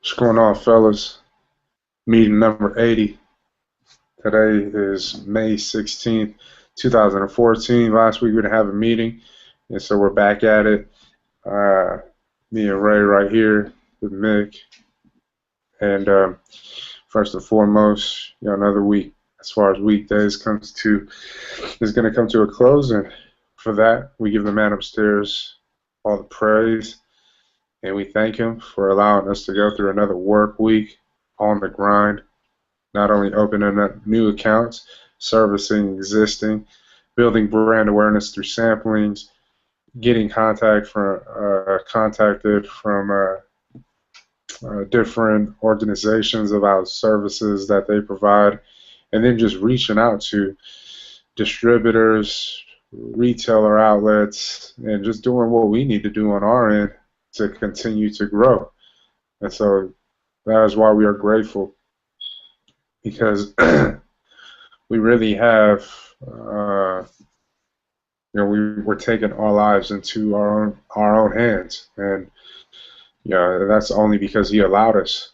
What's going on, fellas? Meeting number 80. Today is May 16th, 2014. Last week we didn't have a meeting, and so we're back at it. Uh, Me and Ray right here with Mick. And first and foremost, another week as far as weekdays is going to come to a close, and for that we give the man upstairs all the praise, and we thank him for allowing us to go through another work week on the grind. Not only opening up new accounts, servicing existing, building brand awareness through samplings, getting contacted from different organizations about services that they provide, and then just reaching out to distributors, retailer outlets, and just doing what we need to do on our end to continue to grow. And so that is why we are grateful, because we really have, we're taking our lives into our own hands, and that's only because He allowed us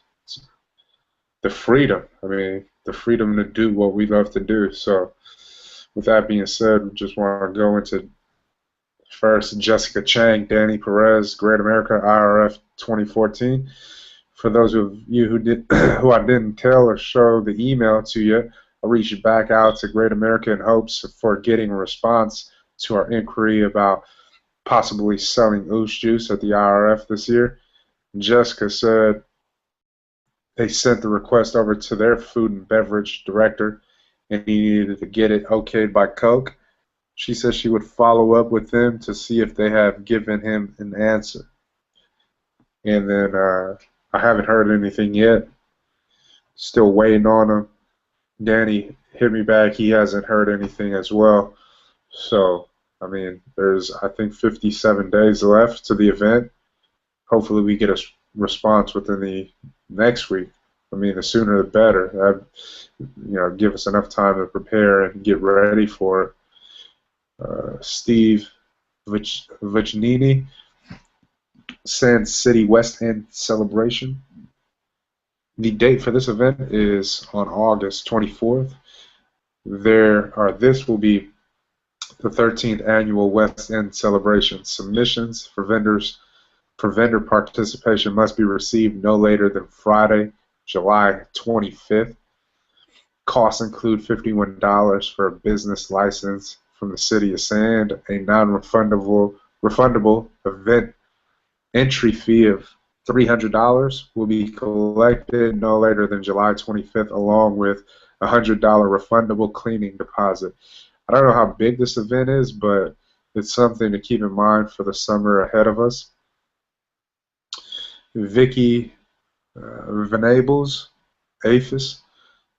the freedom. I mean, the freedom to do what we love to do. So, with that being said, we just want to go into first Jessica Chang, Danny Perez, Great America IRF 2014. For those of you who I didn't tell or show the email to you, I reached back out to Great America in hopes for getting a response to our inquiry about possibly selling Oosh Juice at the IRF this year. Jessica said they sent the request over to their food and beverage director, and he needed to get it okayed by Coke. She said she would follow up with them to see if they have given him an answer. And then I haven't heard anything yet. Still waiting on him. Danny hit me back. He hasn't heard anything as well. So, I mean, there's, I think, 57 days left to the event. Hopefully we get a response within the next week. I mean, the sooner the better. Give us enough time to prepare and get ready for it. Steve Vichnini, Sand City West End Celebration. The date for this event is on August 24th. This will be the 13th annual West End Celebration. Submissions for vendor participation must be received no later than Friday, July 25th. Costs include $51 for a business license from the City of Sand, a non-refundable event entry fee of $300 will be collected no later than July 25th, along with a $100 refundable cleaning deposit. I don't know how big this event is, but it's something to keep in mind for the summer ahead of us. Vicky Venables, APHIS.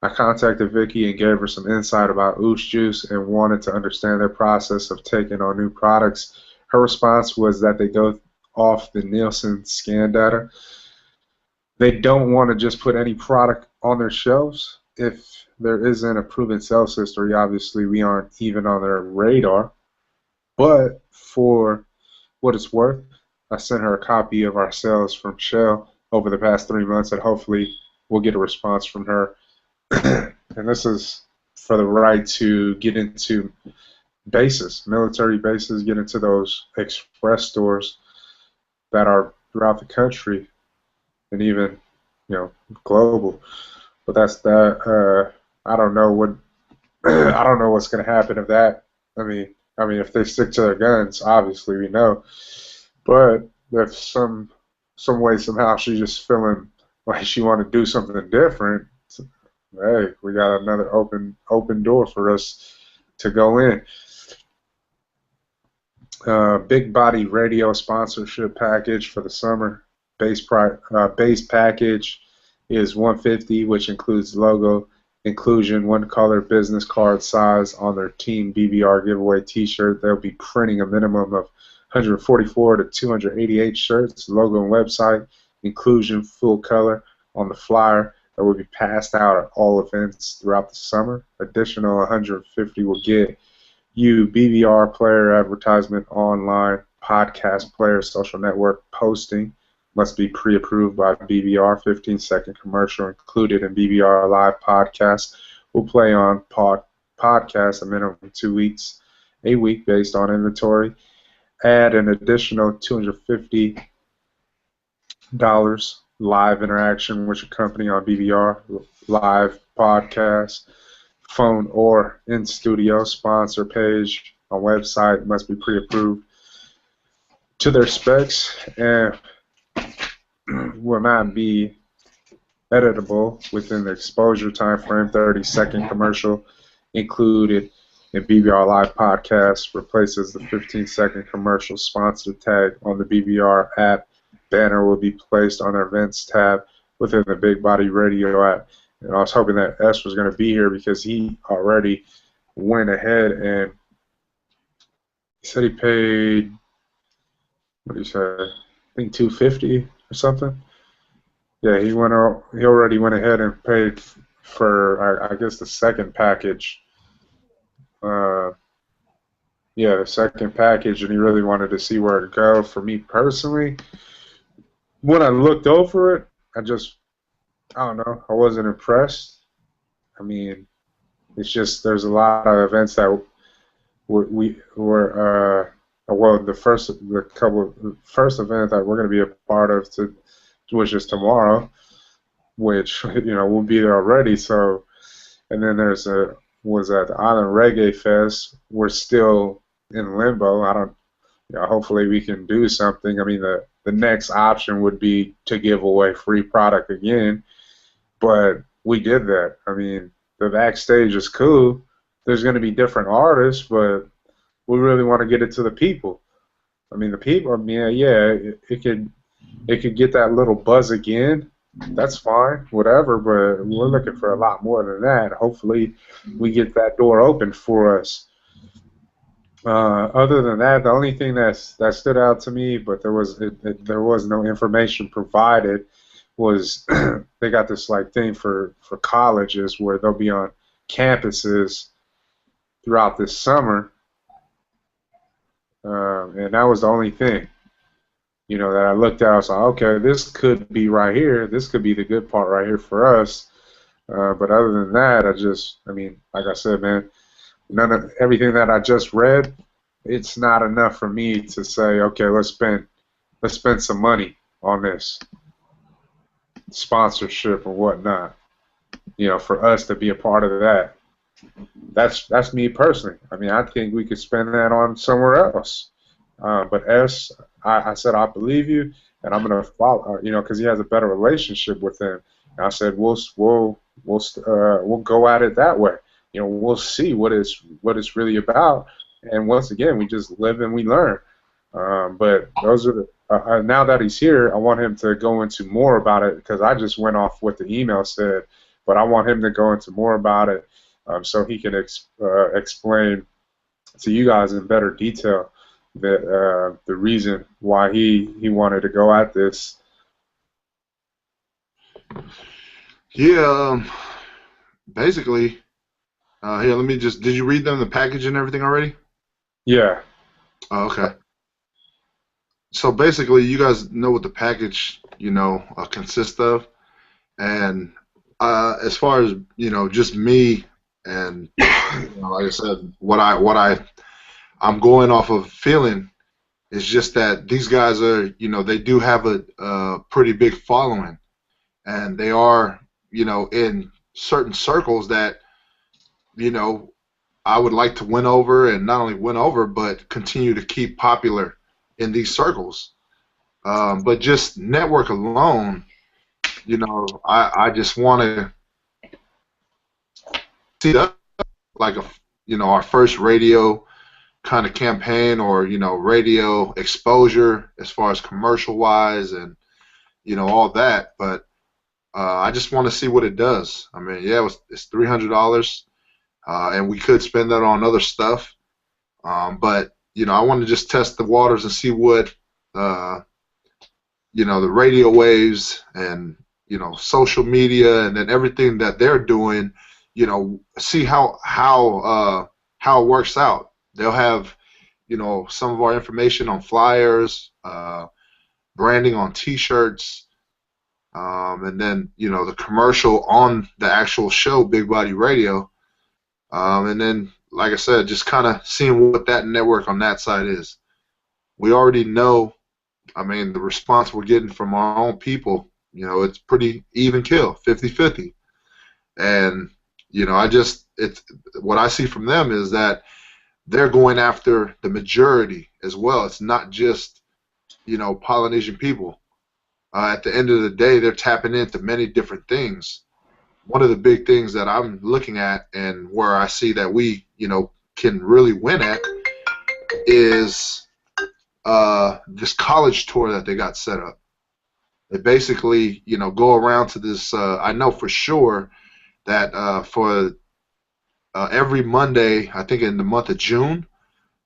I contacted Vicky and gave her some insight about Oosh Juice and wanted to understand their process of taking on new products. Her response was that they go off the Nielsen scan data. They don't want to just put any product on their shelves. If there isn't a proven sales history, obviously we aren't even on their radar. But for what it's worth, I sent her a copy of our sales from Shell over the past 3 months, and hopefully we'll get a response from her. And this is for the right to get into bases, military bases, get into those express stores that are throughout the country and even, global. But that's that. I don't know what I don't know what's going to happen if that. I mean, if they stick to their guns, obviously we know. But if some way somehow she's just feeling like she want to do something different, hey, we got another open door for us to go in. Big Body Radio sponsorship package for the summer. Base package is $150, which includes logo inclusion, one color business card size on their Team BBR giveaway T-shirt. They'll be printing a minimum of 144 to 288 shirts, logo and website, inclusion, full color on the flyer that will be passed out at all events throughout the summer. Additional 150 will get you BBR player advertisement online, podcast player, social network posting must be pre-approved by BBR. 15-second commercial included in BBR Live podcast will play on podcast a minimum of 2 weeks, a week based on inventory. Add an additional $250 live interaction with your company on BBR Live podcast, phone or in studio. Sponsor page on website must be pre-approved to their specs and will not be editable within the exposure time frame. 30-second commercial included in BBR Live podcast replaces the 15-second commercial sponsor tag on the BBR app. Banner will be placed on the events tab within the Big Body Radio app. And I was hoping that S was going to be here because he already went ahead and he said he paid, what did he say? I think $250 or something. Yeah, he already went ahead and paid for I guess the second package. Yeah, the second package, and he really wanted to see where to go. For me personally, when I looked over it, I don't know, I wasn't impressed. I mean, it's just there's a lot of events that the first event that we're going to be a part of which is tomorrow, which we'll be there already. So, and then was at the Island Reggae Fest. We're still in limbo. Hopefully we can do something. I mean, the next option would be to give away free product again, but we did that. I mean, the backstage is cool. There's going to be different artists, but we really want to get it to the people. I mean, the people. I mean, yeah, it could get that little buzz again. That's fine, whatever. But we're looking for a lot more than that. Hopefully, we get that door open for us. Other than that, the only thing that stood out to me, but there was no information provided, was they got this thing for colleges where they'll be on campuses throughout this summer, and that was the only thing that I looked at. I was like, okay, this could be right here. This could be the good part right here for us. But other than that, I mean, like I said, man, everything that I just read, it's not enough for me to say, okay, let's spend some money on this sponsorship or whatnot. For us to be a part of that. That's me personally. I mean, I think we could spend that on somewhere else. But I said I believe you, and I'm gonna follow. Because he has a better relationship with him. And I said we'll go at it that way. We'll see what it's really about. And once again, we just live and we learn. But those are now that he's here, I want him to go into more about it because I just went off what the email said. But I want him to go into more about it so he can explain to you guys in better detail the reason why he wanted to go at this. Yeah, basically. Here, let me just. Did you read them the package and everything already? Yeah. Oh, okay. So basically, you guys know what the package, consists of, and as far as just me and like I said, what I'm going off of feeling is just that these guys are, they do have a pretty big following, and they are, in certain circles that, I would like to win over, and not only win over, but continue to keep popular in these circles. But just network alone, I just want to see that like our first radio kind of campaign, or radio exposure as far as commercial wise and all that. But I just want to see what it does. I mean, yeah, it's $300, and we could spend that on other stuff. But I want to just test the waters and see what the radio waves and social media and then everything that they're doing. See how it works out. They'll have some of our information on flyers, branding on T-shirts, and then the commercial on the actual show, Big Body Radio, and then like I said, just kind of seeing what that network on that side is. We already know. I mean, the response we're getting from our own people, it's pretty even kill, 50-50. And it's what I see from them is that they're going after the majority as well. It's not just Polynesian people. At the end of the day, they're tapping into many different things. One of the big things that I'm looking at and where I see that we can really win at is this college tour that they got set up. They basically go around to this. I know for sure that for every Monday, I think in the month of June,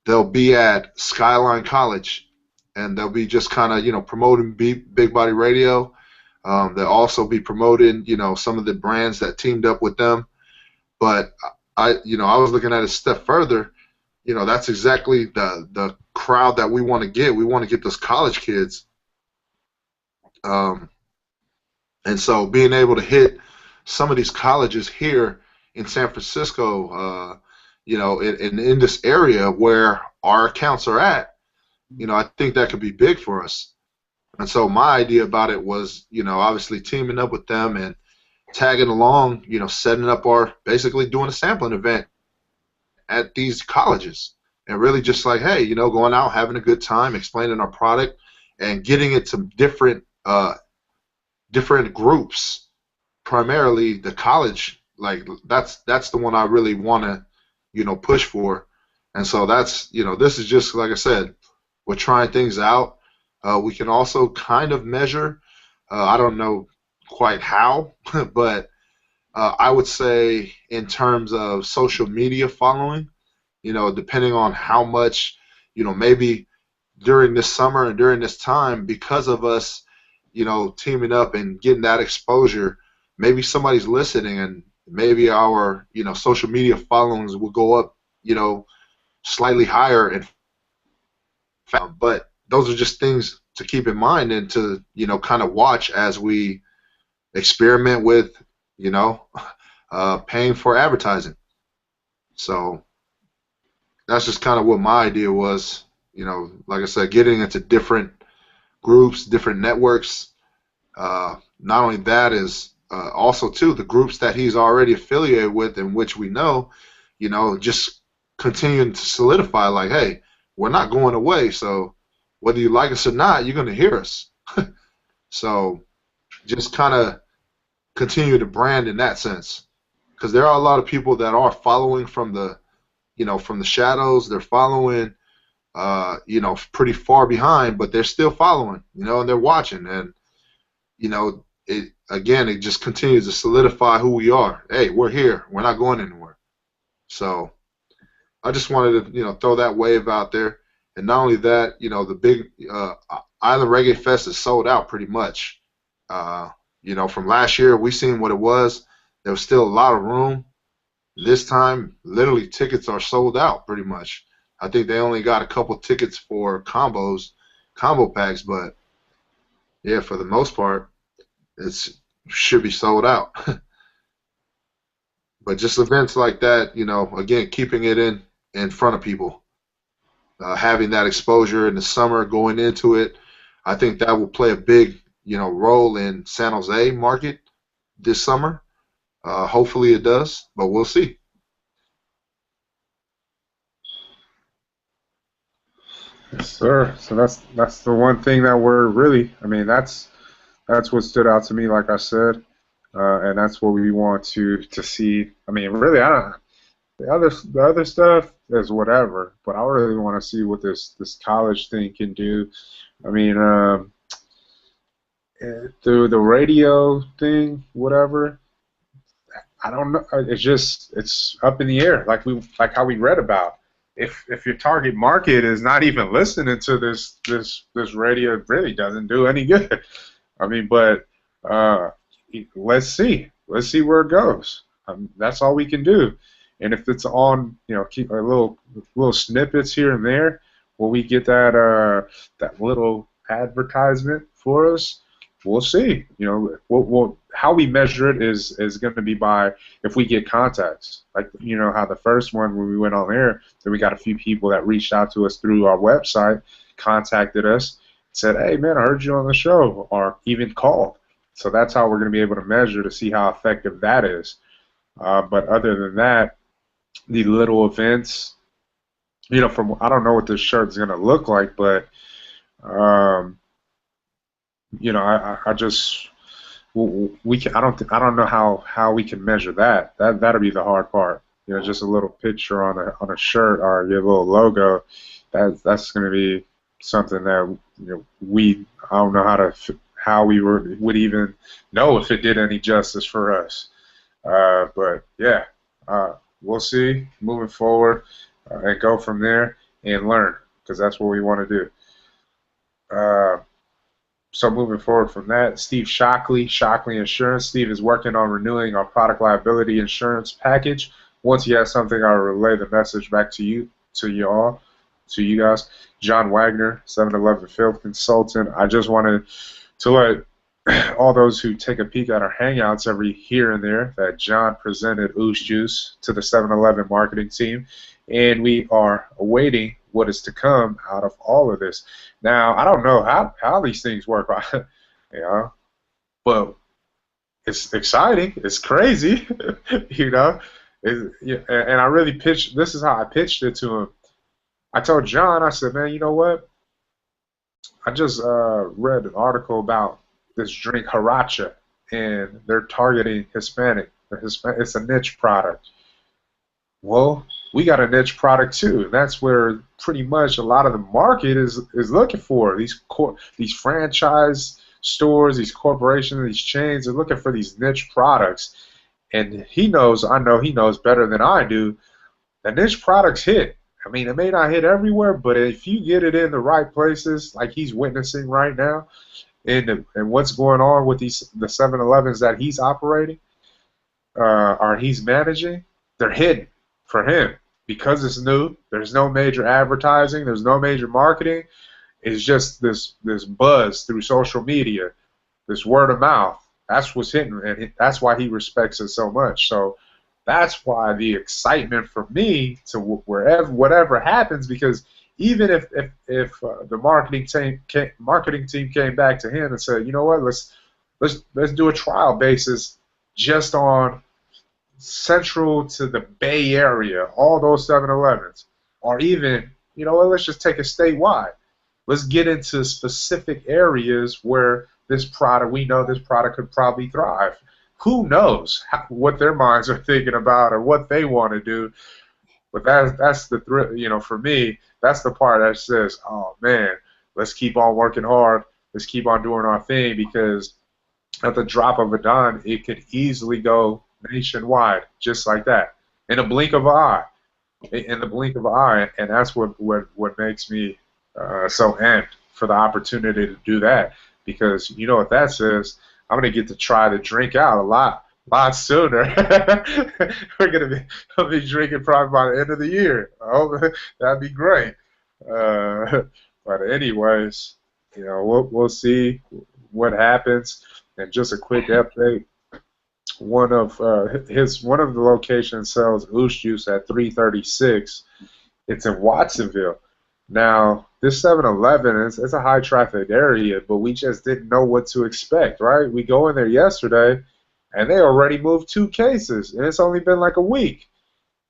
they'll be at Skyline College, and they'll be just kind of promoting Big Body Radio. They'll also be promoting some of the brands that teamed up with them. But I was looking at it a step further. That's exactly the crowd that we want to get. We want to get those college kids. And so being able to hit some of these colleges here in San Francisco, in this area where our accounts are at, I think that could be big for us. And so my idea about it was, obviously teaming up with them and tagging along, setting up basically doing a sampling event at these colleges and really just like, hey, going out, having a good time, explaining our product and getting it to different groups, primarily the college. Like that's the one I really want to, push for. And so that's, this is just, like I said, we're trying things out. We can also kind of measure, I don't know quite how, but I would say in terms of social media following, depending on how much, maybe during this summer and during this time, because of us, teaming up and getting that exposure, maybe somebody's listening and maybe our, social media followings will go up, slightly higher. And but those are just things to keep in mind and to, kind of watch as we experiment with, paying for advertising. So that's just kind of what my idea was, like I said, getting into different groups, different networks. Not only that is also, too, the groups that he's already affiliated with and which we know, just continuing to solidify like, hey, we're not going away. So whether you like us or not, you're going to hear us. So just kind of continue to brand in that sense. Because there are a lot of people that are following from the, from the shadows. They're following, pretty far behind, but they're still following, and they're watching. And, it just continues to solidify who we are. Hey, we're here. We're not going anywhere. So I just wanted to, throw that wave out there. And not only that, the big Island Reggae Fest is sold out pretty much. From last year, we seen what it was. There was still a lot of room. This time, literally, tickets are sold out pretty much. I think they only got a couple tickets for combo packs, but yeah, for the most part, it should be sold out. But just events like that, again, keeping it in front of people, having that exposure in the summer, going into it, I think that will play a big, role in San Jose market this summer. Hopefully it does, but we'll see. Yes, sir. So that's the one thing that we're really. I mean, that's what stood out to me. Like I said, and that's what we want to see. I mean, really, I don't. The other stuff is whatever, but I really want to see what this college thing can do. I mean, through the radio thing, whatever. I don't know. It's up in the air, like how we read about. If your target market is not even listening to this radio, it really doesn't do any good. I mean, but let's see where it goes. That's all we can do. And if it's on, keep a little snippets here and there, will we get that little advertisement for us, we'll see. You know, how we measure it is going to be by if we get contacts. Like, you know, how the first one when we went on air, then we got a few people that reached out to us through our website, contacted us, said, "Hey, man, I heard you on the show," or even called. So that's how we're going to be able to measure to see how effective that is. But other than that, the little events, you know, from I don't know what this shirt's going to look like, but um, you know, I just we can, I don't know how we can measure that. That'll be the hard part. You know, just a little picture on a shirt or your little logo. That's going to be something that, you know, I don't know how we would even know if it did any justice for us. But yeah, we'll see moving forward and go from there and learn, because that's what we want to do. So moving forward from that, Steve Shockley, Shockley Insurance. Steve is working on renewing our product liability insurance package. Once he has something, I'll relay the message back to you guys. John Wagner, 7-Eleven field consultant. I just wanted to let all those who take a peek at our hangouts every here and there that John presented Ooze Juice to the 7-Eleven marketing team, and we are awaiting what is to come out of all of this. Now, I don't know how these things work, you know, but it's exciting. It's crazy, you know. And I really pitched. This is how I pitched it to him. I told John, I said, man, you know what? I just read an article about this drink Haracha, and they're targeting Hispanic. It's a niche product. Well, we got a niche product too, and that's where pretty much a lot of the market is looking for. These franchise stores, these corporations, these chains are looking for these niche products, and I know he knows better than I do, that niche products hit. I mean, it may not hit everywhere, but if you get it in the right places, like he's witnessing right now, and what's going on with the 7-Elevens that he's operating, or he's managing, they're hitting for him because it's new. There's no major advertising. There's no major marketing. It's just this buzz through social media, this word of mouth. That's what's hitting, and that's why he respects it so much. So that's why the excitement for me to whatever happens, because even if the marketing team came back to him and said, you know what, let's do a trial basis just on central to the Bay Area, all those 7-Elevens, or even, you know what, let's just take it statewide. Let's get into specific areas where we know this product could probably thrive. Who knows what their minds are thinking about or what they want to do? But that's the thrill, you know. For me, that's the part that says, oh man, let's keep on working hard. Let's keep on doing our thing, because at the drop of a dime, it could easily go nationwide, just like that, in a blink of an eye. In the blink of an eye, and that's what makes me so amped for the opportunity to do that, because you know what that says. I'm gonna get to try to drink out a lot sooner. I'll be drinking probably by the end of the year. Oh, that'd be great. But anyways, you know, we'll see what happens. And just a quick update. One of the locations sells Ooze Juice at 336. It's in Watsonville. Now, this 7-Eleven it's a high traffic area, but we just didn't know what to expect, right? We go in there yesterday, and they already moved 2 cases, and it's only been like a week.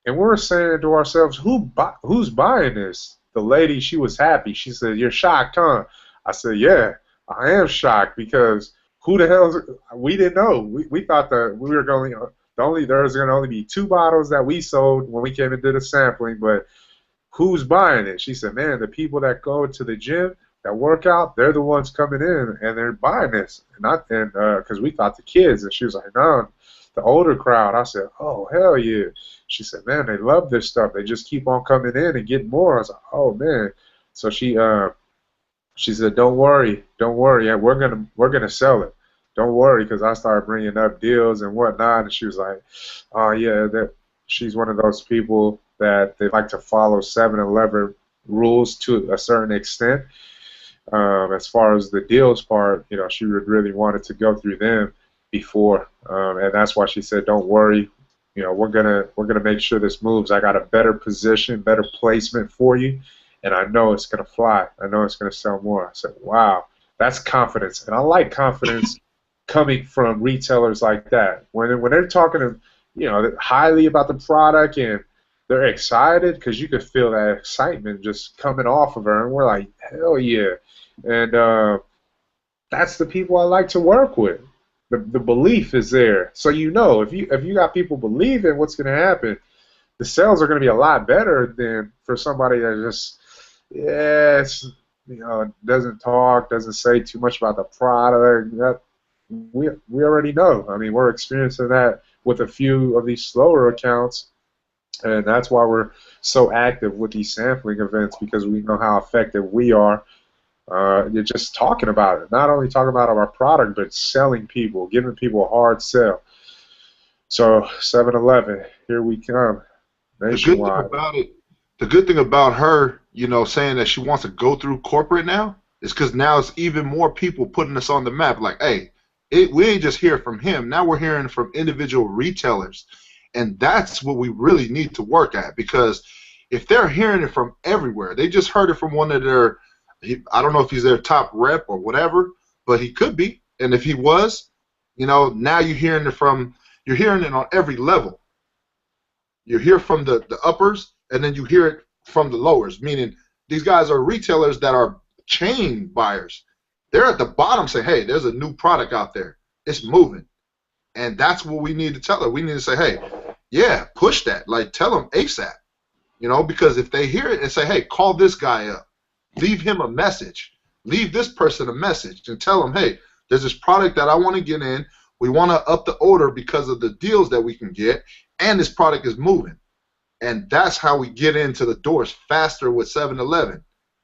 And we're saying to ourselves, who's buying this? The lady, she was happy. She said, "You're shocked, huh?" I said, "Yeah, I am shocked, because who the hell? We didn't know. We thought that we were going there was going to only be 2 bottles that we sold when we came and did a sampling, but who's buying it?" She said, "Man, the people that go to the gym, that work out, they're the ones coming in and they're buying this." And because we thought the kids, and she was like, "No, the older crowd." I said, "Oh, hell yeah." She said, "Man, they love this stuff. They just keep on coming in and getting more." I was like, "Oh man." So she said, "Don't worry, yeah, we're gonna sell it. Don't worry," because I started bringing up deals and whatnot, and she was like, "Oh yeah, that." She's one of those people that they like to follow 7-Eleven rules to a certain extent. As far as the deals part, she would really want it to go through them before, and that's why she said, "Don't worry, we're gonna make sure this moves. I got a better position, better placement for you, and I know it's gonna fly. I know it's gonna sell more." I said, "Wow, that's confidence," and I like confidence coming from retailers like that. When they're talking to, highly about the product and they're excited because you could feel that excitement just coming off of her, and we're like, "Hell yeah!" And that's the people I like to work with. The belief is there, so if you got people believing what's going to happen, the sales are going to be a lot better than for somebody that just doesn't talk, doesn't say too much about the product. That we already know. I mean, we're experiencing that with a few of these slower accounts, and that's why we're so active with these sampling events, because we know how effective we are. You're just talking about it, not only talking about our product, but selling people, giving people a hard sell. So 7-Eleven, here we come, nationwide. The good thing about her, saying that she wants to go through corporate now, is because now it's even more people putting us on the map. Like, hey, we ain't just hear from him. Now we're hearing from individual retailers, and that's what we really need to work at. Because if they're hearing it from everywhere, they just heard it from one of their, I don't know if he's their top rep or whatever, but he could be. And if he was, now you're hearing it on every level. You hear from the uppers, and then you hear it from the lowers, meaning these guys are retailers that are chain buyers. They're at the bottom saying, hey, there's a new product out there. It's moving. And that's what we need to tell her. We need to say, hey, yeah, push that. Like, tell them ASAP. Because if they hear it and say, hey, call this guy up, leave him a message, leave this person a message, and tell them, hey, there's this product that I want to get in. We want to up the order because of the deals that we can get, and this product is moving. And that's how we get into the doors faster with 7-Eleven,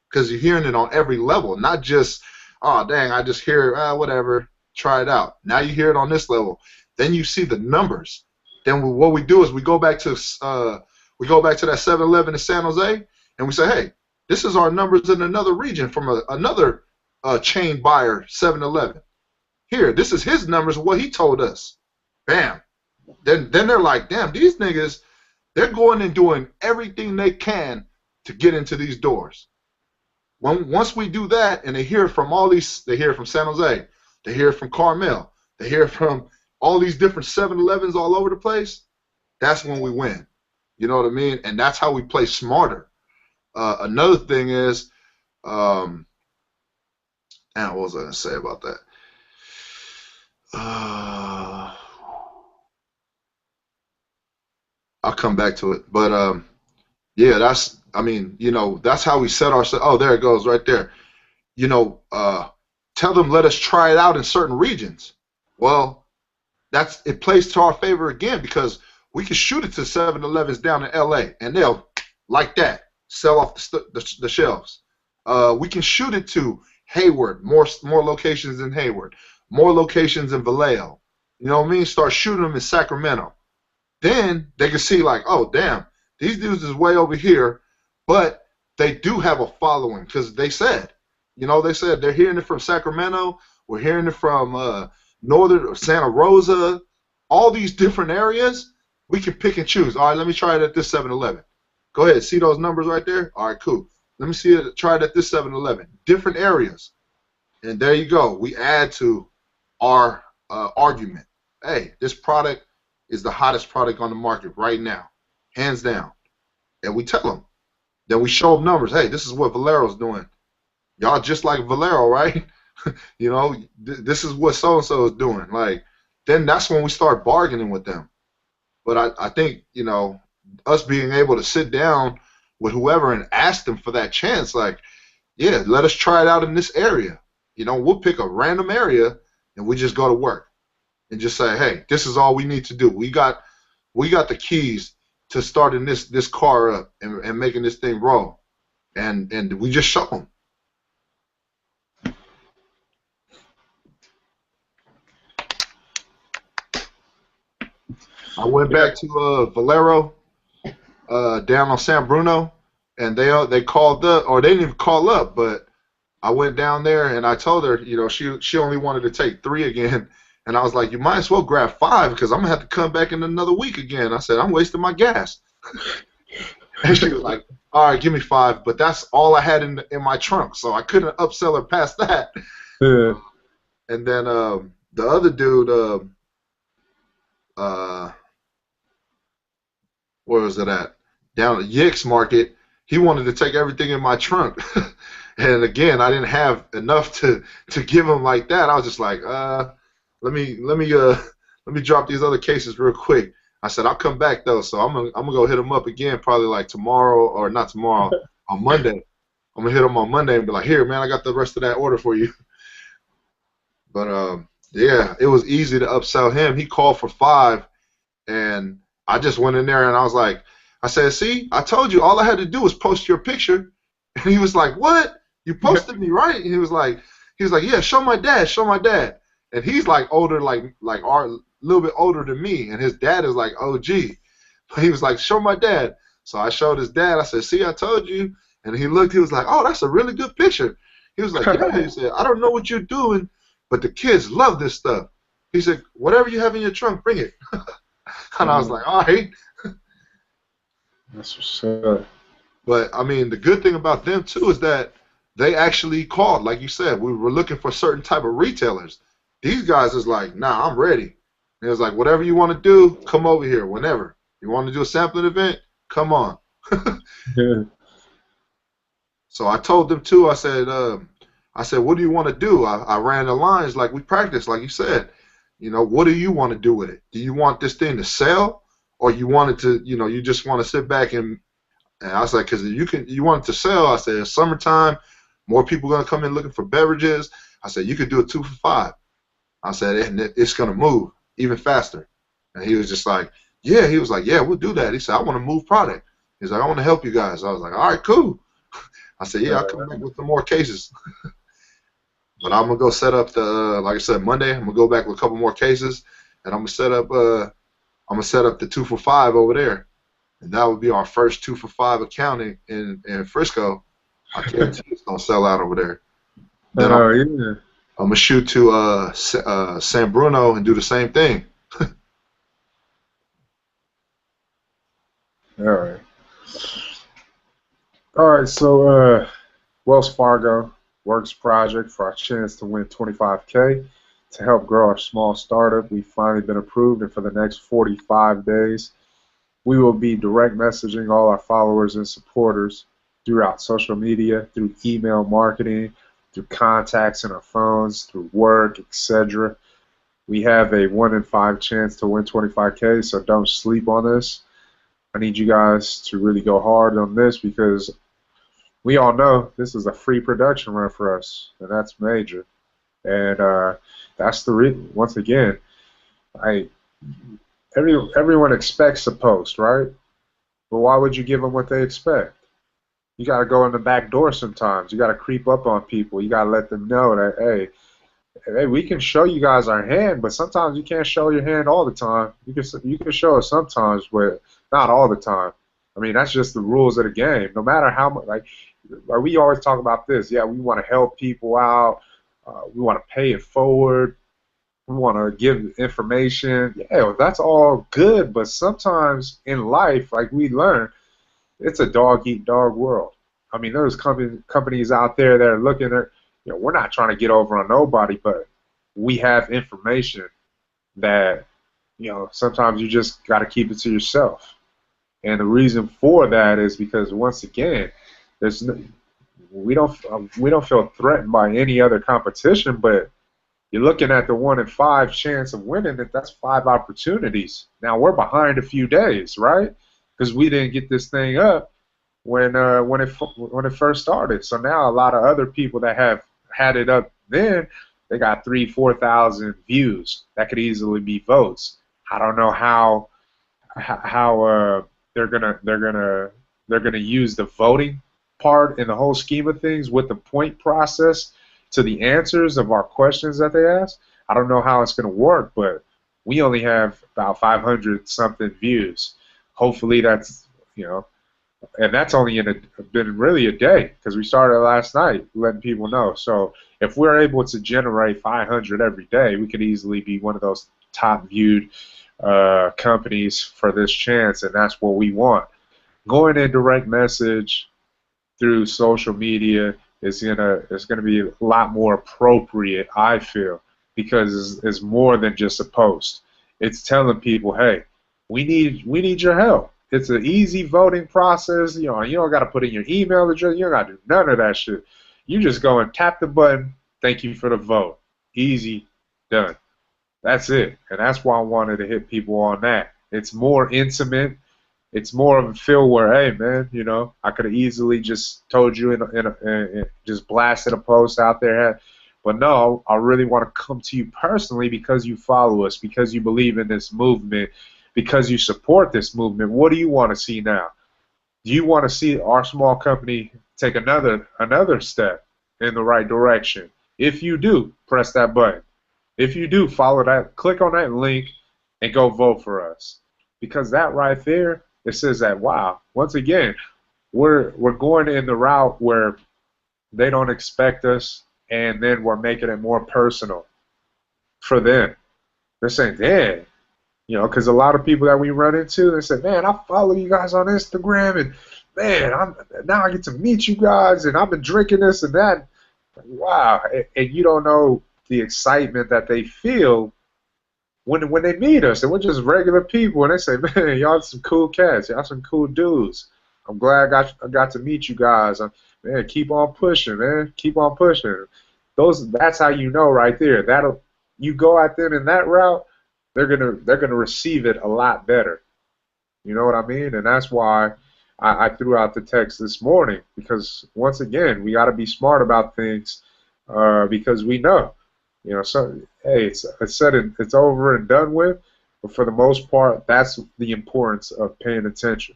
because you're hearing it on every level, not just, oh, dang, I just hear whatever, try it out. Now you hear it on this level. Then you see the numbers. Then what we do is we go back to that 7-Eleven in San Jose, and we say, hey, this is our numbers in another region from another chain buyer, 7-Eleven. Here, this is his numbers, what he told us. Bam. Then they're like, damn, these niggas, they're going and doing everything they can to get into these doors. Once we do that, and they hear from they hear from San Jose, they hear from Carmel, they hear from all these different 7-Elevens all over the place, that's when we win. You know what I mean? And that's how we play smarter. Another thing is, what was I going to say about that? I'll come back to it. But, yeah, that's how we set ourselves. Oh, there it goes right there. Tell them, let us try it out in certain regions. Well, it plays to our favor again, because we can shoot it to 7-Elevens down in L.A., and they'll, like that, sell off the shelves. We can shoot it to Hayward, more locations in Hayward, more locations in Vallejo. You know what I mean? Start shooting them in Sacramento. Then they can see, like, oh, damn, these dudes is way over here, but they do have a following, because they said they're hearing it from Sacramento, we're hearing it from northern Santa Rosa, all these different areas. We can pick and choose. All right, let me try it at this 7-Eleven. Go ahead, see those numbers right there? All right, cool. Let me try it at this 7-Eleven. Different areas. And there you go. We add to our argument. Hey, this product is the hottest product on the market right now, hands down. And we tell them. Then we show them numbers. Hey, this is what Valero's doing. Y'all just like Valero, right? This is what so-and-so is doing. Like, then that's when we start bargaining with them. But I think, us being able to sit down with whoever and ask them for that chance, like, yeah, let us try it out in this area. We'll pick a random area and we just go to work and just say, hey, this is all we need to do. We got the keys to starting this car up and making this thing roll, and we just show them. I went back to Valero down on San Bruno, and they called up, or they didn't even call up, but I went down there and I told her, you know, she only wanted to take 3 again. And I was like, you might as well grab 5 because I'm gonna have to come back in another week again. I said, I'm wasting my gas. And she was like, all right, give me 5. But that's all I had in my trunk, so I couldn't upsell her past that. Yeah. And then the other dude, uh, where was it at? Down at Yick's Market, he wanted to take everything in my trunk. And again, I didn't have enough to give him like that. I was just like, let me drop these other cases real quick. I said I'll come back though, so I'm gonna go hit him up again probably like tomorrow or not tomorrow on Monday. I'm gonna hit him on Monday and be like, here man, I got the rest of that order for you. But yeah, it was easy to upsell him. He called for 5, and I just went in there and I was like, I said, see, I told you all I had to do was post your picture. And he was like, what? You posted me, right? And he was like, yeah, show my dad, show my dad. And he's like older, like our little bit older than me, and his dad is like OG. But he was like, show my dad. So I showed his dad. I said, see, I told you. And he looked. He was like, oh, that's a really good picture. He was like, yeah. He said, I don't know what you're doing, but the kids love this stuff. He said, whatever you have in your trunk, bring it. And I was like, all right. That's what's up. But I mean, the good thing about them too is that they actually called, like you said, we were looking for certain type of retailers. These guys is like, nah, I'm ready. And it was like, whatever you want to do, come over here whenever. You want to do a sampling event, come on. Yeah. So I told them too. I said, what do you want to do? I ran the lines like we practiced, like you said. You know, what do you want to do with it? Do you want this thing to sell, or you want it to, you know, you just want to sit back and I was like, because you want it to sell. I said, it's summertime, more people gonna come in looking for beverages. I said, you could do a 2 for $5. I said, and it's gonna move even faster. And he was just like, yeah. He was like, yeah, we'll do that. He said, I want to move product. He's like, I want to help you guys. I was like, all right, cool. I said, yeah, I'll come back with some more cases. But I'm gonna go set up the, like I said, Monday. I'm gonna go back with a couple more cases, and I'm gonna set up the 2 for $5 over there. And that would be our first 2 for $5 account in Frisco. I guarantee it's gonna sell out over there. Then I'm gonna shoot to San Bruno and do the same thing. All right. All right. So Wells Fargo Works project for our chance to win $25K to help grow our small startup. We've finally been approved, and for the next 45 days, we will be direct messaging all our followers and supporters throughout social media, through email marketing, through contacts in our phones, through work, etc. We have a 1 in 5 chance to win $25K, so don't sleep on this. I need you guys to really go hard on this because we all know this is a free production run for us, and that's major. And that's the once again, everyone expects a post, right? But why would you give them what they expect? You got to go in the back door sometimes. You got to creep up on people. You got to let them know that, hey, we can show you guys our hand, but sometimes you can't show your hand all the time. You can show us sometimes, but not all the time. I mean, that's just the rules of the game. No matter how much, like we always talk about this. Yeah, we want to help people out. We want to pay it forward. We want to give information. Yeah, that's all good, but sometimes in life, like we learn, it's a dog-eat-dog world. I mean, there's companies out there that are looking at, we're not trying to get over on nobody, but we have information that, sometimes you just got to keep it to yourself. And the reason for that is because, once again, we don't feel threatened by any other competition, but you're looking at the 1 in 5 chance of winning it. That's 5 opportunities. Now we're behind a few days, right? Because we didn't get this thing up when it first started. So now a lot of other people that have had it up then, they got 3,000-4,000 views. That could easily be votes. I don't know how they're gonna use the voting part in the whole scheme of things with the point process to the answers of our questions that they ask. I don't know how it's going to work, but we only have about 500 something views. Hopefully that's and that's only been really a day because we started last night letting people know. So if we're able to generate 500 every day, we could easily be one of those top viewed companies for this chance, and that's what we want. Going in direct message through social media is gonna be a lot more appropriate, I feel, because it's more than just a post. It's telling people, hey, we need your help. It's an easy voting process. You don't got to put in your email address. You don't got to do none of that shit. You just go and tap the button. Thank you for the vote. Easy, done. That's it. And that's why I wanted to hit people on that. It's more intimate. It's more of a feel where, hey, man, I could have easily just told you in just blasted a post out there. But no, I really want to come to you personally because you follow us, because you believe in this movement, because you support this movement. What do you want to see now? Do you want to see our small company take another step in the right direction? If you do, press that button. If you do, follow that, click on that link, and go vote for us. Because that right there, it says that, wow, once again, we're going in the route where they don't expect us, and then we're making it more personal for them. They're saying, damn, because a lot of people that we run into, they say, man, I follow you guys on Instagram, and man, now I get to meet you guys, and I've been drinking this and that. Wow, and you don't know the excitement that they feel when they meet us, and we're just regular people, and they say, man, y'all some cool cats, y'all some cool dudes. I'm glad I got to meet you guys. Man, keep on pushing, man, keep on pushing. That's how you know right there. You go at them in that route, they're gonna receive it a lot better. You know what I mean? And that's why I threw out the text this morning, because once again, we got to be smart about things, because we know. So hey, it's over and done with, but for the most part, that's the importance of paying attention.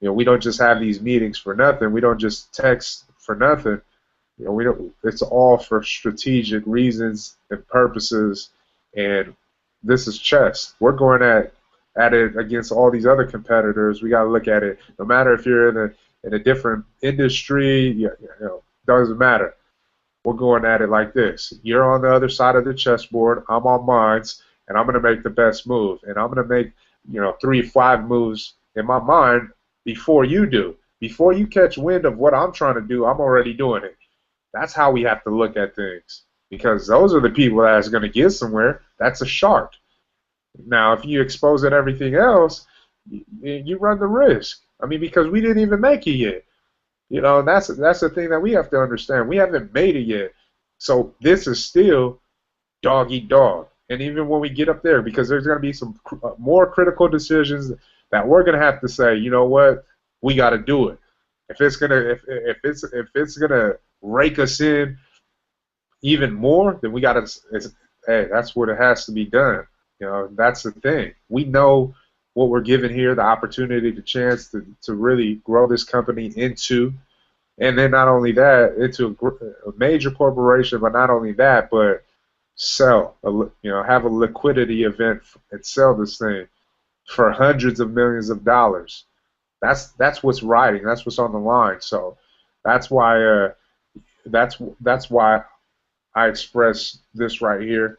We don't just have these meetings for nothing. We don't just text for nothing. We don't. It's all for strategic reasons and purposes, and this is chess. We're going at it against all these other competitors. We got to look at it. No matter if you're in a different industry, doesn't matter. We're going at it like this. You're on the other side of the chessboard. I'm on mine, and I'm going to make the best move. And I'm going to make 3, 5 moves in my mind before you do. Before you catch wind of what I'm trying to do, I'm already doing it. That's how we have to look at things, because those are the people that's going to get somewhere. That's a shark. Now, if you expose it everything else, you run the risk. I mean, because we didn't even make it yet. That's the thing that we have to understand. We haven't made it yet. So this is still dog eat dog. And even when we get up there, because there's going to be some more critical decisions that we're going to have to say, you know what, we got to do it. If it's gonna rake us in even more, then we got to. Hey, that's what it has to be done. That's the thing. We know what we're given here, the opportunity, the chance to really grow this company into, and then not only that, into a major corporation, but not only that, but have a liquidity event and sell this thing for hundreds of millions of dollars. That's what's riding. That's what's on the line. So that's why I express this right here,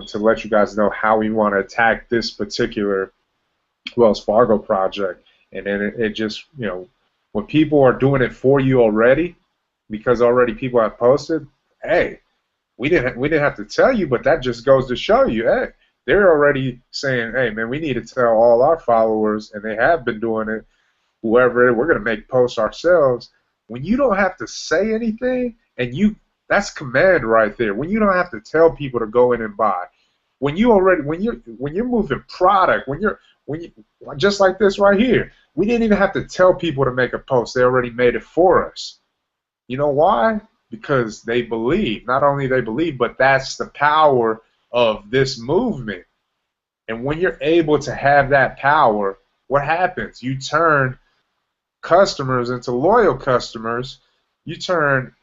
to let you guys know how we want to attack this particular Wells Fargo project. And then it just, when people are doing it for you already, because already people have posted, hey, we didn't have to tell you, but that just goes to show you, hey, they're already saying, hey, man, we need to tell all our followers, and they have been doing it, whoever, we're going to make posts ourselves. When you don't have to say anything, and that's command right there. When you don't have to tell people to go in and buy. When you're moving product, when you just like this right here, we didn't even have to tell people to make a post. They already made it for us. You know why? Because they believe. Not only they believe, but that's the power of this movement. And when you're able to have that power, what happens? You turn customers into loyal customers. You turn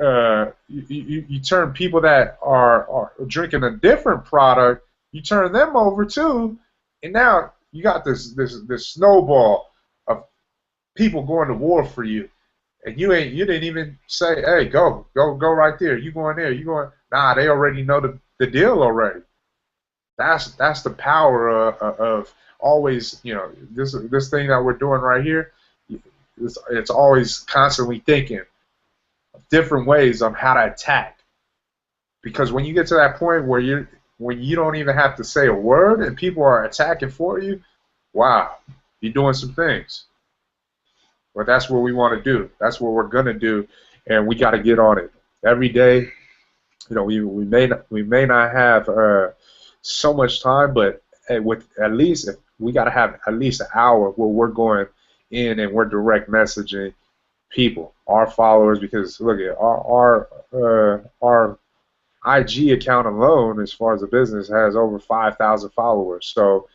you turn people that are drinking a different product, you turn them over too, and now you got this snowball of people going to war for you, and you didn't even say, hey, go right there. You going there? You going? Nah, they already know the deal already. That's the power of always, this thing that we're doing right here. It's always constantly thinking of different ways on how to attack. Because when you get to that point where you don't even have to say a word and people are attacking for you, wow, you're doing some things. But that's what we want to do. That's what we're gonna do, and we got to get on it every day. We may not have so much time, but with at least we got to have at least an hour where we're going in and we're direct messaging people, our followers, because look at our IG account alone, as far as the business, has over 5,000 followers. So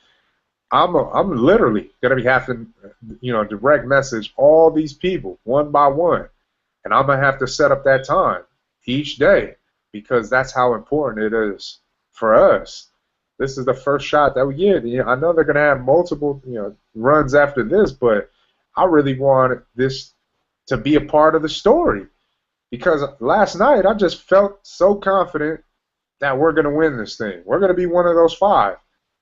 I'm literally gonna be having direct message all these people one by one, and I'm gonna have to set up that time each day because that's how important it is for us. This is the first shot that we get. I know they're gonna have multiple runs after this, but I really want this to be a part of the story because last night I just felt so confident that we're gonna win this thing. We're gonna be one of those 5.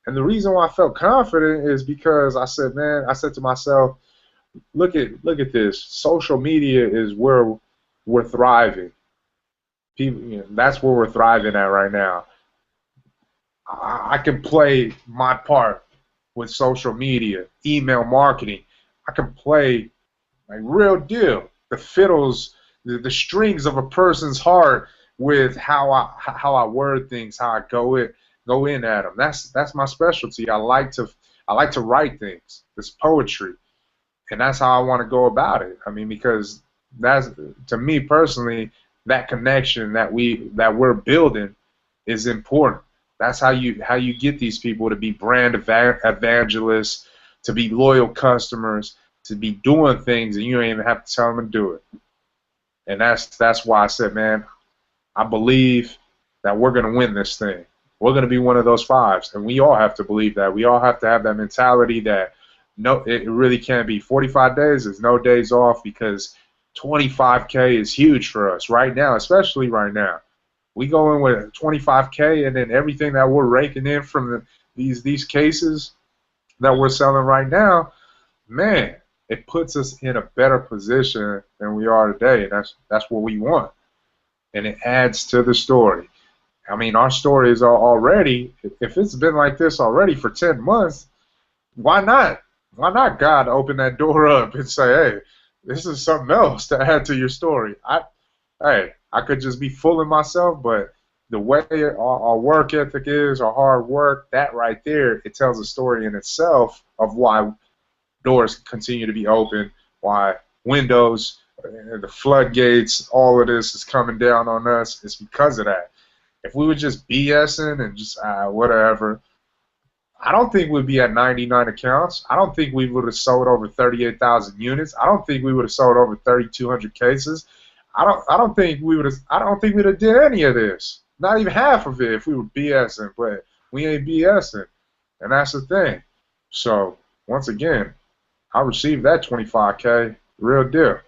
And the reason why I felt confident is because I said to myself, look at this. Social media is where we're thriving. People, that's where we're thriving at right now. I can play my part with social media, email marketing. I can play like real deal. The fiddles, the strings of a person's heart with how I word things, how I go in at them. That's my specialty. I like to write things. It's poetry, and that's how I want to go about it. I mean, because that's, to me personally, that connection that we're building is important. That's how you get these people to be brand evangelists, to be loyal customers, to be doing things, and you don't even have to tell them to do it. And that's why I said, man, I believe that we're gonna win this thing. We're going to be one of those 5s, and we all have to believe that. We all have to have that mentality that no, it really can't be 45 days. There's no days off because 25K is huge for us right now, especially right now. We go in with 25K, and then everything that we're raking in from these cases that we're selling right now, man, it puts us in a better position than we are today, and that's what we want. And it adds to the story. I mean, our story is already, if it's been like this already for 10 months, why not? Why not God open that door up and say, hey, this is something else to add to your story? I could just be fooling myself, but the way our work ethic is, our hard work, that right there, it tells a story in itself of why doors continue to be open, why windows, the floodgates, all of this is coming down on us. It's because of that. If we were just BSing and just whatever, I don't think we'd be at 99 accounts. I don't think we would have sold over 38,000 units. I don't think we would have sold over 3,200 cases. I don't think we'd have did any of this. Not even half of it if we were BSing. But we ain't BSing, and that's the thing. So once again, I received that 25K, real deal.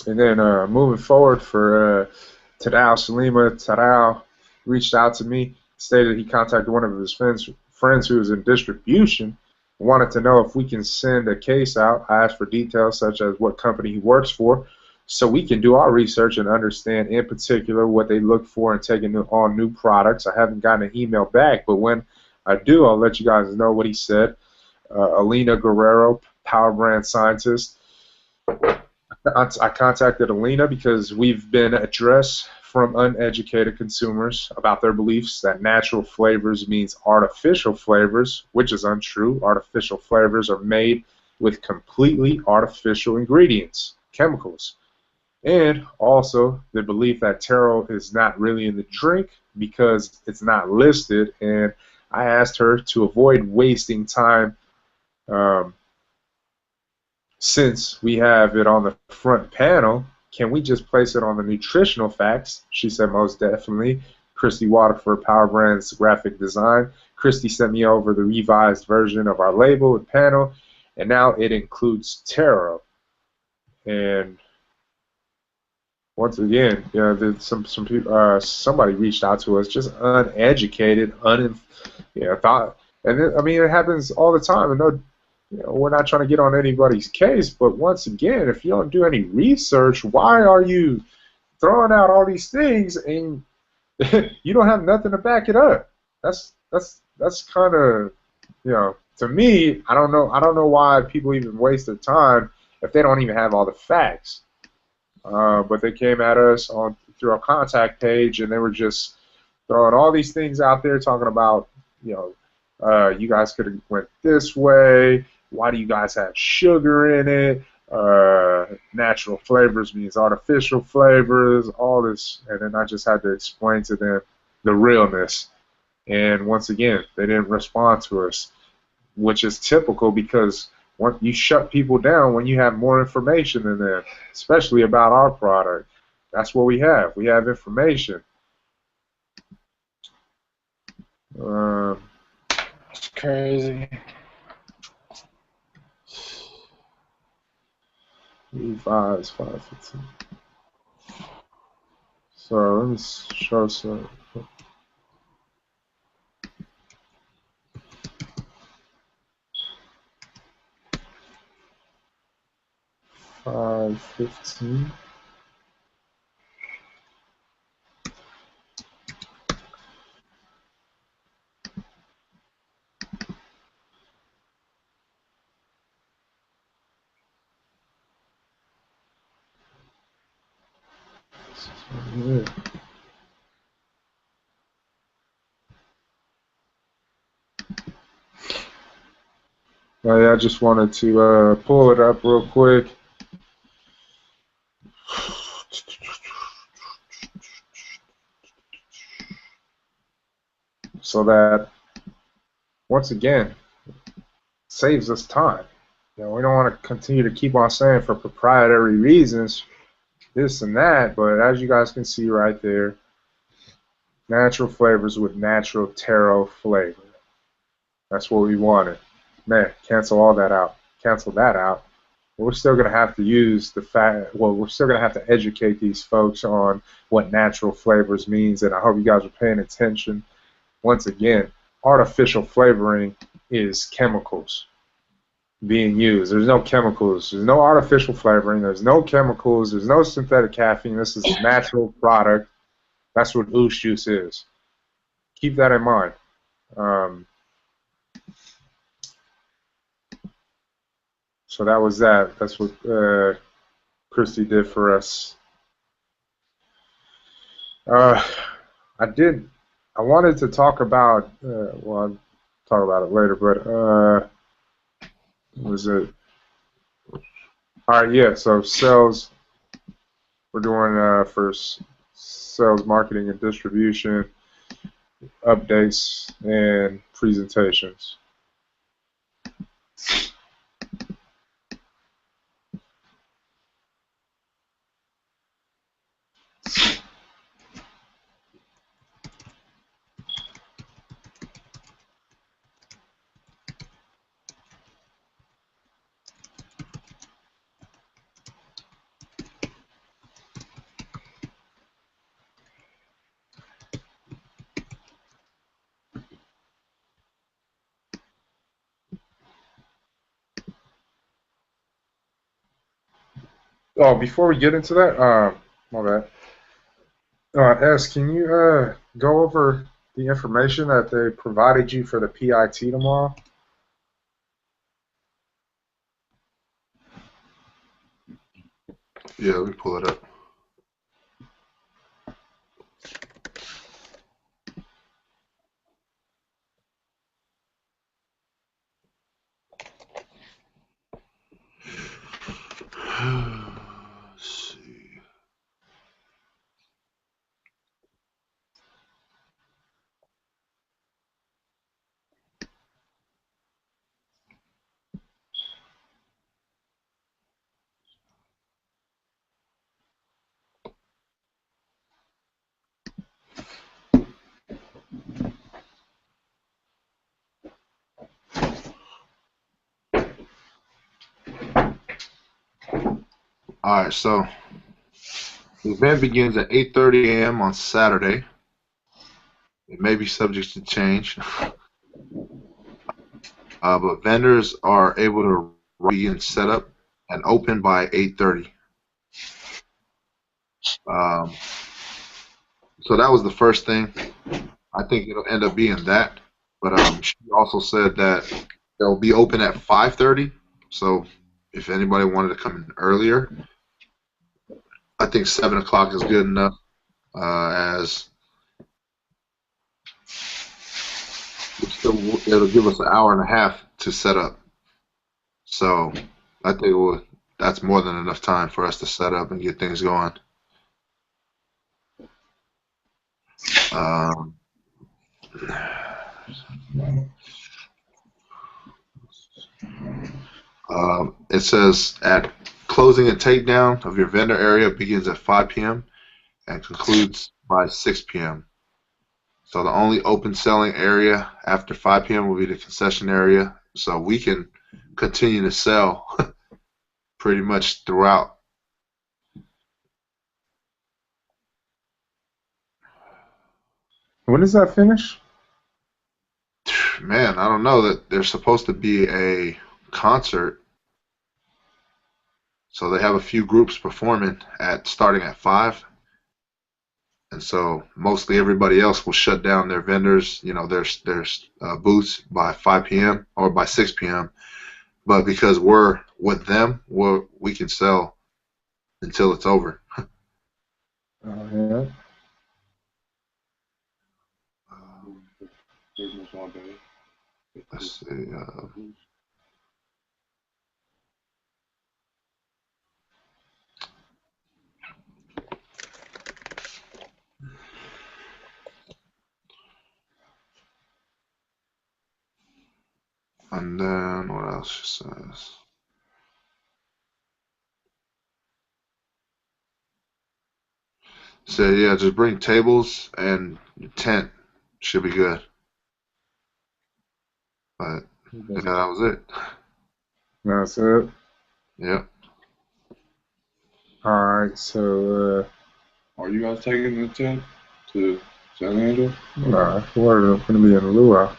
And then moving forward for Tadao Salima, Tadao reached out to me, stated he contacted one of his friends who is in distribution, wanted to know if we can send a case out. I asked for details such as what company he works for so we can do our research and understand in particular what they look for in taking on new products. I haven't gotten an email back, but when I do, I'll let you guys know what he said. Alina Guerrero, Power Brand Scientist. I contacted Alina because we've been addressed from uneducated consumers about their beliefs that natural flavors means artificial flavors, which is untrue. Artificial flavors are made with completely artificial ingredients, chemicals. And also the belief that taro is not really in the drink because it's not listed. And I asked her to avoid wasting time since we have it on the front panel, can we just place it on the nutritional facts? She said most definitely. Christy Waterford, Power Brands Graphic Design. Christy sent me over the revised version of our label and panel, and now it includes taro. And once again, you know, some people, somebody reached out to us, just uneducated, thought, and I mean, it happens all the time. And no, you know, we're not trying to get on anybody's case, but once again, if you don't do any research, why are you throwing out all these things and you don't have nothing to back it up? That's kind of, you know, to me, I don't know why people even waste their time if they don't even have all the facts. But they came at us on through our contact page, and they were just throwing all these things out there, talking about, you know, you guys could have went this way. Why do you guys have sugar in it? Natural flavors means artificial flavors. All this, and then I just had to explain to them the realness. And once again, they didn't respond to us, which is typical because once you shut people down when you have more information than them, especially about our product. That's what we have. We have information. It's crazy. Revise 515. So let me show some. 515. Yeah. I just wanted to pull it up real quick. So that, once again, saves us time. You know, we don't want to continue to keep on saying for proprietary reasons this and that, but as you guys can see right there, natural flavors with natural taro flavor. That's what we wanted. Man, cancel all that out. Cancel that out. We're still going to have to use the fact, well, we're still going to have to educate these folks on what natural flavors means, and I hope you guys are paying attention. Once again, artificial flavoring is chemicals being used. There's no chemicals. There's no artificial flavoring. There's no chemicals. There's no synthetic caffeine. This is a natural product. That's what Oosh Juice is. Keep that in mind. So that was that. That's what Christy did for us. I wanted to talk about, well, I'll talk about it later, but what was it? All right, yeah, so sales, we're doing for sales, marketing, and distribution, updates, and presentations. Oh, before we get into that, my bad. S, can you go over the information that they provided you for the PIT tomorrow? Yeah, let me pull it up. Let's see. All right, so the event begins at 8:30 a.m. on Saturday. It may be subject to change, but vendors are able to begin setup and open by 8:30. Um, so that was the first thing. I think it'll end up being that. But she also said that they'll be open at 5:30. So if anybody wanted to come in earlier, I think 7 o'clock is good enough. As it'll give us an hour and a half to set up. So I think that's more than enough time for us to set up and get things going. Um, it says at closing and takedown of your vendor area begins at 5 p.m. and concludes by 6 p.m. So the only open selling area after 5 p.m. will be the concession area. So we can continue to sell pretty much throughout. When does that finish? Man, I don't know that there's supposed to be a concert. So they have a few groups performing starting at 5. And so mostly everybody else will shut down their vendors, their booths by 5 p.m. or by 6 p.m. But because we're with them, we can sell until it's over. Yeah. Let's see. And then what else she says? So yeah, just bring tables and your tent should be good. But yeah, that was it. That's it. Yep. All right. So, Are you guys taking the tent to San Angelo? nah, we're going to be in Luau.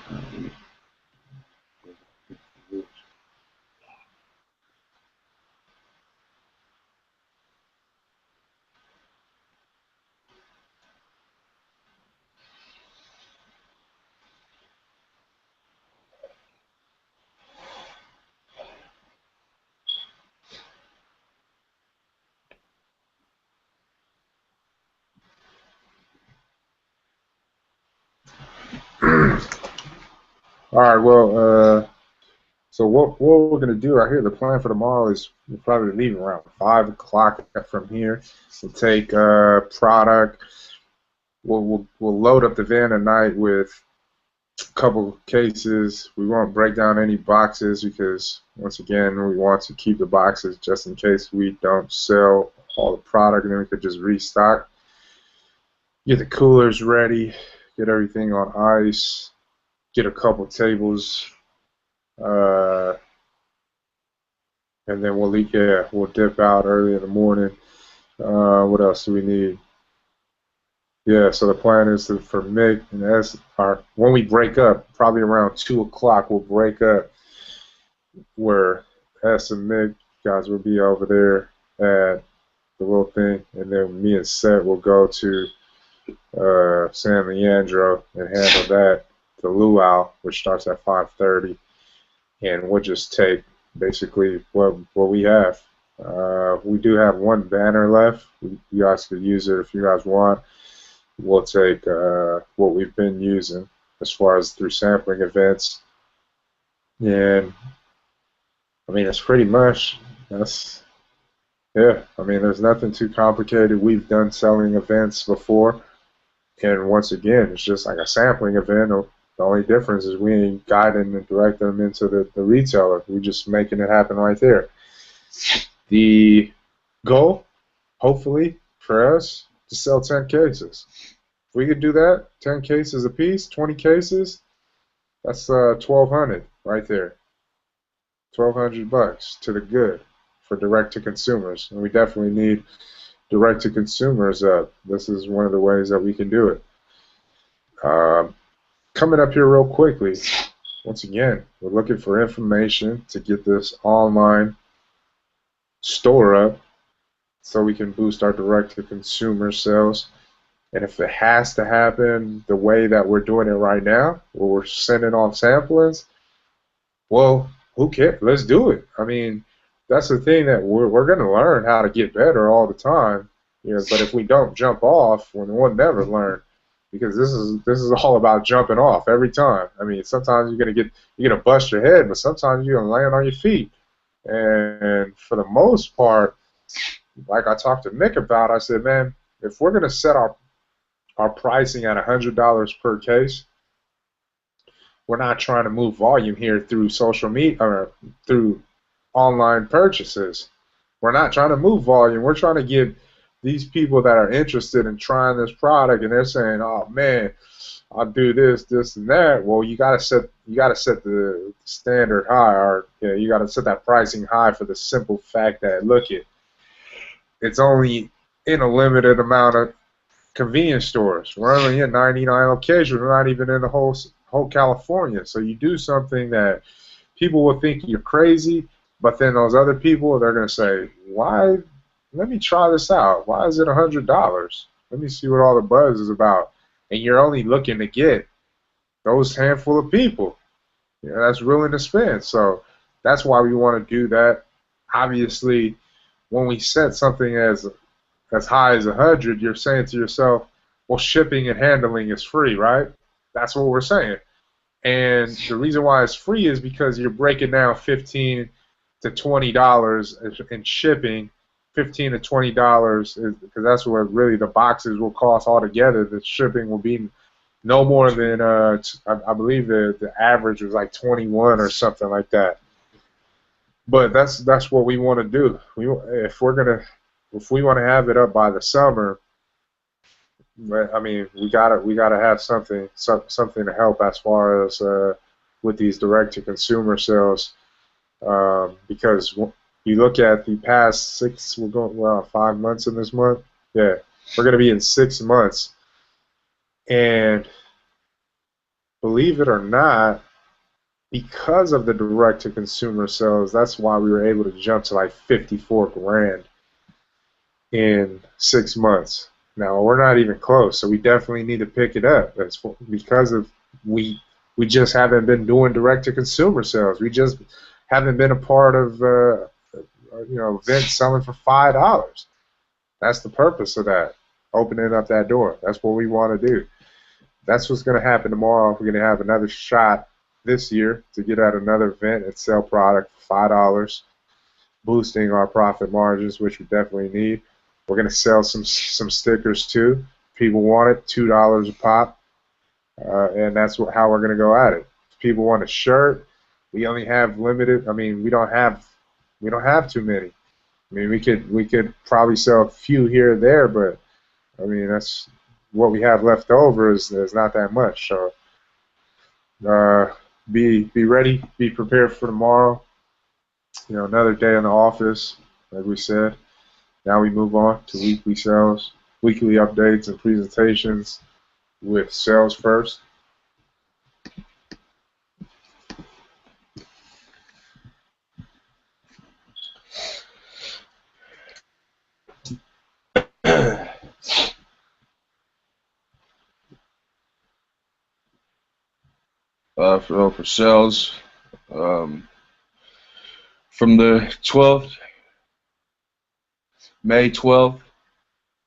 All right. Well, so what we're gonna do right here? The plan for tomorrow is we'll probably leave around 5 o'clock from here. We'll take product. We'll load up the van tonight with a couple cases. We won't break down any boxes because once again we want to keep the boxes just in case we don't sell all the product, and then we could just restock. Get the coolers ready. Get everything on ice. Get a couple tables. And then we'll dip out early in the morning. What else do we need? Yeah, so the plan is for Mick and when we break up, probably around 2 o'clock, we'll break up where S and Mick guys will be over there at the little thing, and then me and Seth will go to San Leandro and handle that, the luau, which starts at 5:30, and we'll just take basically what we have. We do have one banner left. You guys could use it if you guys want. We'll take what we've been using as far as through sampling events, and I mean it's pretty much yeah. I mean there's nothing too complicated. We've done selling events before, and once again it's just like a sampling event. The only difference is we ain't guiding and directing them into the retailer. We're just making it happen right there. The goal, hopefully, for us, to sell 10 cases. If we could do that, 10 cases a piece, 20 cases, that's $1,200 right there. $1,200 to the good. for direct to consumers, and we definitely need direct to consumers. This is one of the ways that we can do it. Coming up here real quickly, once again, we're looking for information to get this online store up so we can boost our direct to consumer sales. And if it has to happen the way that we're doing it right now, where we're sending off samplings, well, who cares? Let's do it. I mean, that's the thing, that we're going to learn how to get better all the time. You know, but if we don't jump off, we'll never learn, because this is all about jumping off every time. I mean, sometimes you're gonna bust your head, but sometimes you're gonna land on your feet. And for the most part, like I talked to Mick about, I said, man, if we're gonna set our pricing at $100 per case, we're not trying to move volume here through social media or through online purchases. We're not trying to move volume. We're trying to give these people that are interested in trying this product, and they're saying, "Oh man, I'll do this, this, and that." Well, you gotta set the standard high, or you gotta set that pricing high for the simple fact that, look, it's only in a limited amount of convenience stores. We're only in 99 locations. We're not even in the whole California. So you do something that people will think you're crazy, but then those other people, they're gonna say, "Why? Let me try this out. Why is it $100? Let me see what all the buzz is about." And you're only looking to get those handful of people, that's willing to spend. So that's why we want to do that. Obviously, when we set something as high as 100, you're saying to yourself, well, shipping and handling is free, right? That's what we're saying. And the reason why it's free is because you're breaking down $15 to $20 in shipping. $15 to $20 because that's what really the boxes will cost altogether. The shipping will be no more than I believe the average was like 21 or something like that. But that's what we want to do. If we want to have it up by the summer, I mean, we gotta have something to help as far as with these direct to consumer sales, because you look at the past 5 months in this month. Yeah, we're going to be in 6 months. And believe it or not, because of the direct-to-consumer sales, that's why we were able to jump to like 54 grand in 6 months. Now, we're not even close, so we definitely need to pick it up. That's because of we just haven't been doing direct-to-consumer sales. We just haven't been a part of events selling for $5. That's the purpose of that, opening up that door. That's what we want to do. That's what's going to happen tomorrow. We're going to have another shot this year to get at another event and sell product for $5, boosting our profit margins, which we definitely need. We're going to sell some stickers too. People want it, $2 a pop, and that's how we're going to go at it. If people want a shirt, we only have limited. I mean, we don't have too many. I mean, we could probably sell a few here or there, but I mean, that's what we have left over is not that much. So be ready, be prepared for tomorrow. Another day in the office, like we said. Now we move on to weekly sales, weekly updates and presentations with Sales First. For sales, from the 12th, May 12th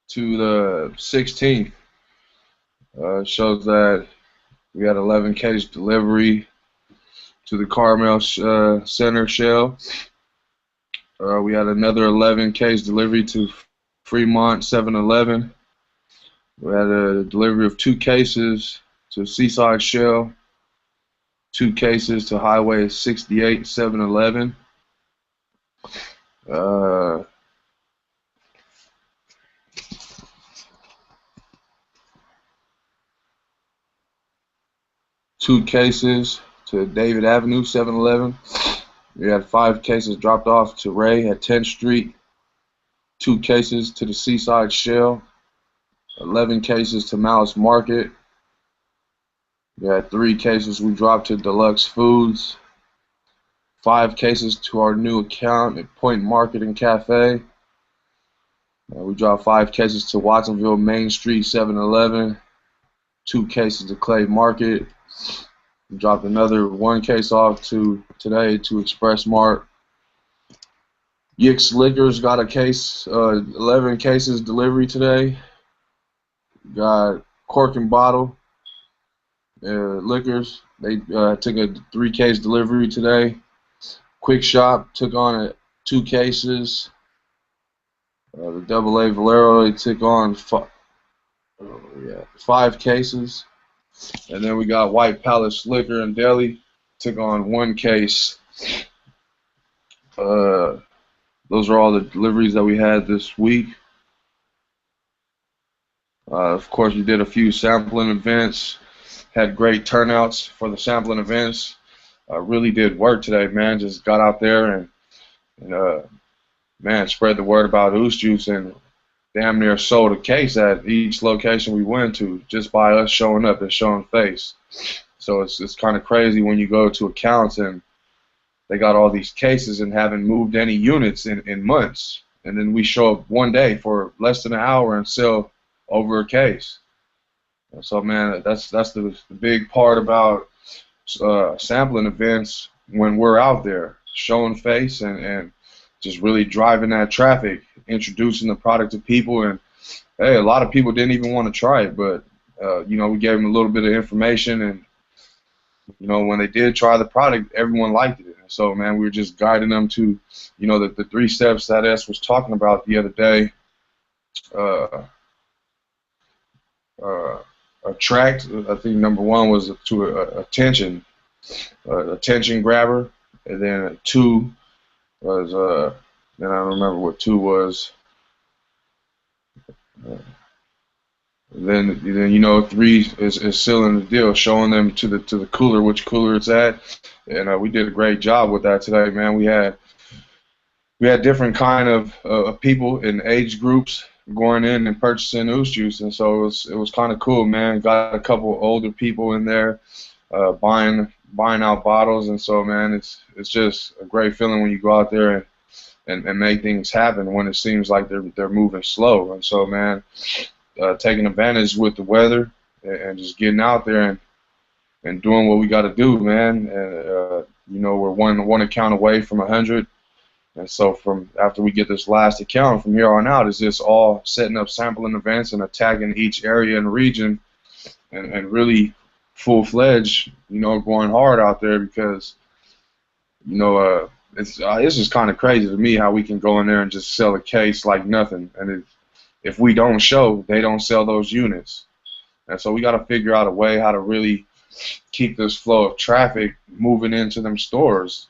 to the 16th, shows that we had 11 case delivery to the Carmel Center shell. We had another 11 case delivery to Fremont 7-Eleven. We had a delivery of 2 cases to Seaside Shell, 2 cases to Highway 68 7-Eleven. Two cases to David Avenue 7-Eleven. We had 5 cases dropped off to Ray at 10th Street, 2 cases to the Seaside Shell, 11 cases to Malice Market. We had 3 cases we dropped to Deluxe Foods, 5 cases to our new account at Point Market and Cafe. We dropped 5 cases to Watsonville Main Street 7-Eleven, 2 cases to Clay Market. We dropped another 1 case off today to Express Mart. Yick's Liquors got a case, 11 cases delivery today. Got Cork and Bottle Liquors. They took a 3-case delivery today. Quick Shop took on 2 cases. The Double A Valero, they took on 5 cases. And then we got White Palace Liquor and Deli, took on 1 case. Those are all the deliveries that we had this week. Of course, we did a few sampling events. Had great turnouts for the sampling events. Really did work today, man. Just got out there and man, spread the word about Oos Juice and damn near sold a case at each location we went to just by us showing up and showing face. So it's kind of crazy when you go to accounts and they got all these cases and haven't moved any units in months. And then we show up one day for less than an hour and sell over a case. And so, man, that's the big part about sampling events when we're out there showing face and just really driving that traffic, introducing the product to people. And hey, a lot of people didn't even want to try it, but you know, we gave them a little bit of information, and you know, when they did try the product, everyone liked it. And so, man, we were just guiding them to, you know, the 3 steps that S was talking about the other day. Attract, I think number 1 was to attention grabber, and then 2 was then I don't remember what 2 was. Then you know 3 is sealing the deal, showing them to the cooler which cooler it's at, and we did a great job with that today, man. We had different kind of people in age groups going in and purchasing Oos Juice, and so it was kind of cool, man. Got a couple older people in there buying out bottles, and so, man, it's just a great feeling when you go out there and make things happen when it seems like they're moving slow. And so, man, taking advantage with the weather and just getting out there and doing what we got to do, man. And you know, we're one account away from 100. And so from after we get this last account, from here on out, it's just all setting up sampling events and attacking each area and region and really full-fledged, you know, going hard out there, because, you know, it's just kind of crazy to me how we can go in there and just sell a case like nothing. And if we don't show, they don't sell those units. And so we got to figure out a way how to really keep this flow of traffic moving into them stores.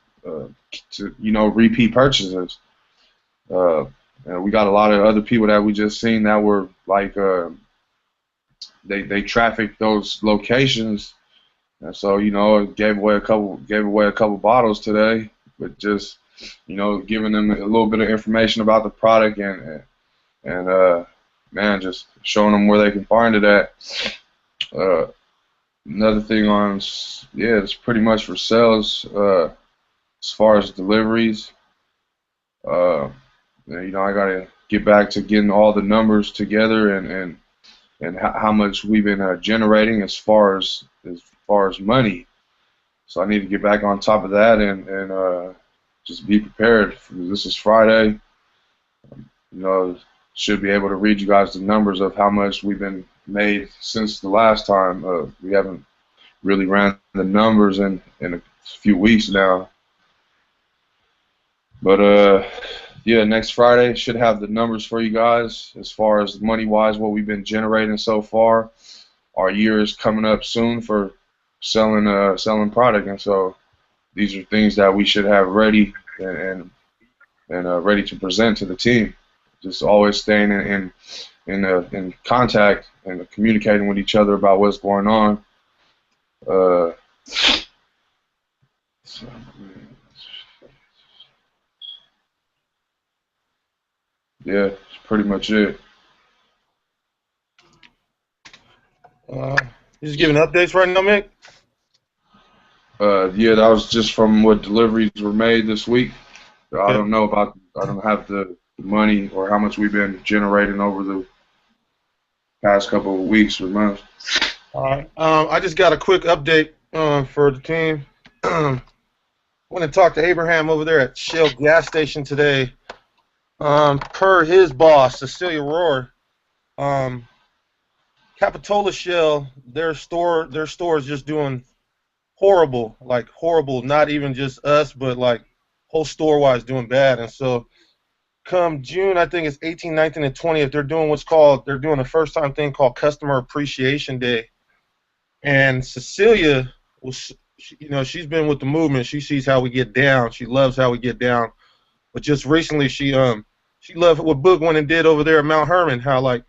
To, you know, repeat purchases. And we got a lot of other people that we just seen that were like they trafficked those locations, and so, you know, gave away a couple bottles today, but just, you know, giving them a little bit of information about the product and man, just showing them where they can find it at. Another thing on, yeah, it's pretty much for sales. As far as deliveries, you know, I gotta get back to getting all the numbers together and how much we've been generating as far as money. So I need to get back on top of that and just be prepared. This is Friday. You know, should be able to read you guys the numbers of how much we've been made since the last time. We haven't really ran the numbers in a few weeks now. But yeah, next Friday should have the numbers for you guys as far as money-wise, what we've been generating so far. Our year is coming up soon for selling product, and so these are things that we should have ready and ready to present to the team. Just always staying in contact and communicating with each other about what's going on. yeah, that's pretty much it. You just giving updates right now, Mick? Yeah, that was just from what deliveries were made this week. I Okay. don't know about. I don't have the money or how much we've been generating over the past couple of weeks or months. All right. I just got a quick update for the team. I went and talked to Abraham over there at Shell gas station today. Per his boss, Cecilia Rohr, Capitola Shell, their store is just doing horrible, like horrible. Not even just us, but like whole store-wise doing bad. And so, come June, I think it's 18th, 19th, and 20th, they're doing a first-time thing called Customer Appreciation Day. And Cecilia was, she's been with the movement. She sees how we get down. She loves how we get down. But just recently, she loved what Boog went and did over there at Mount Hermon. How like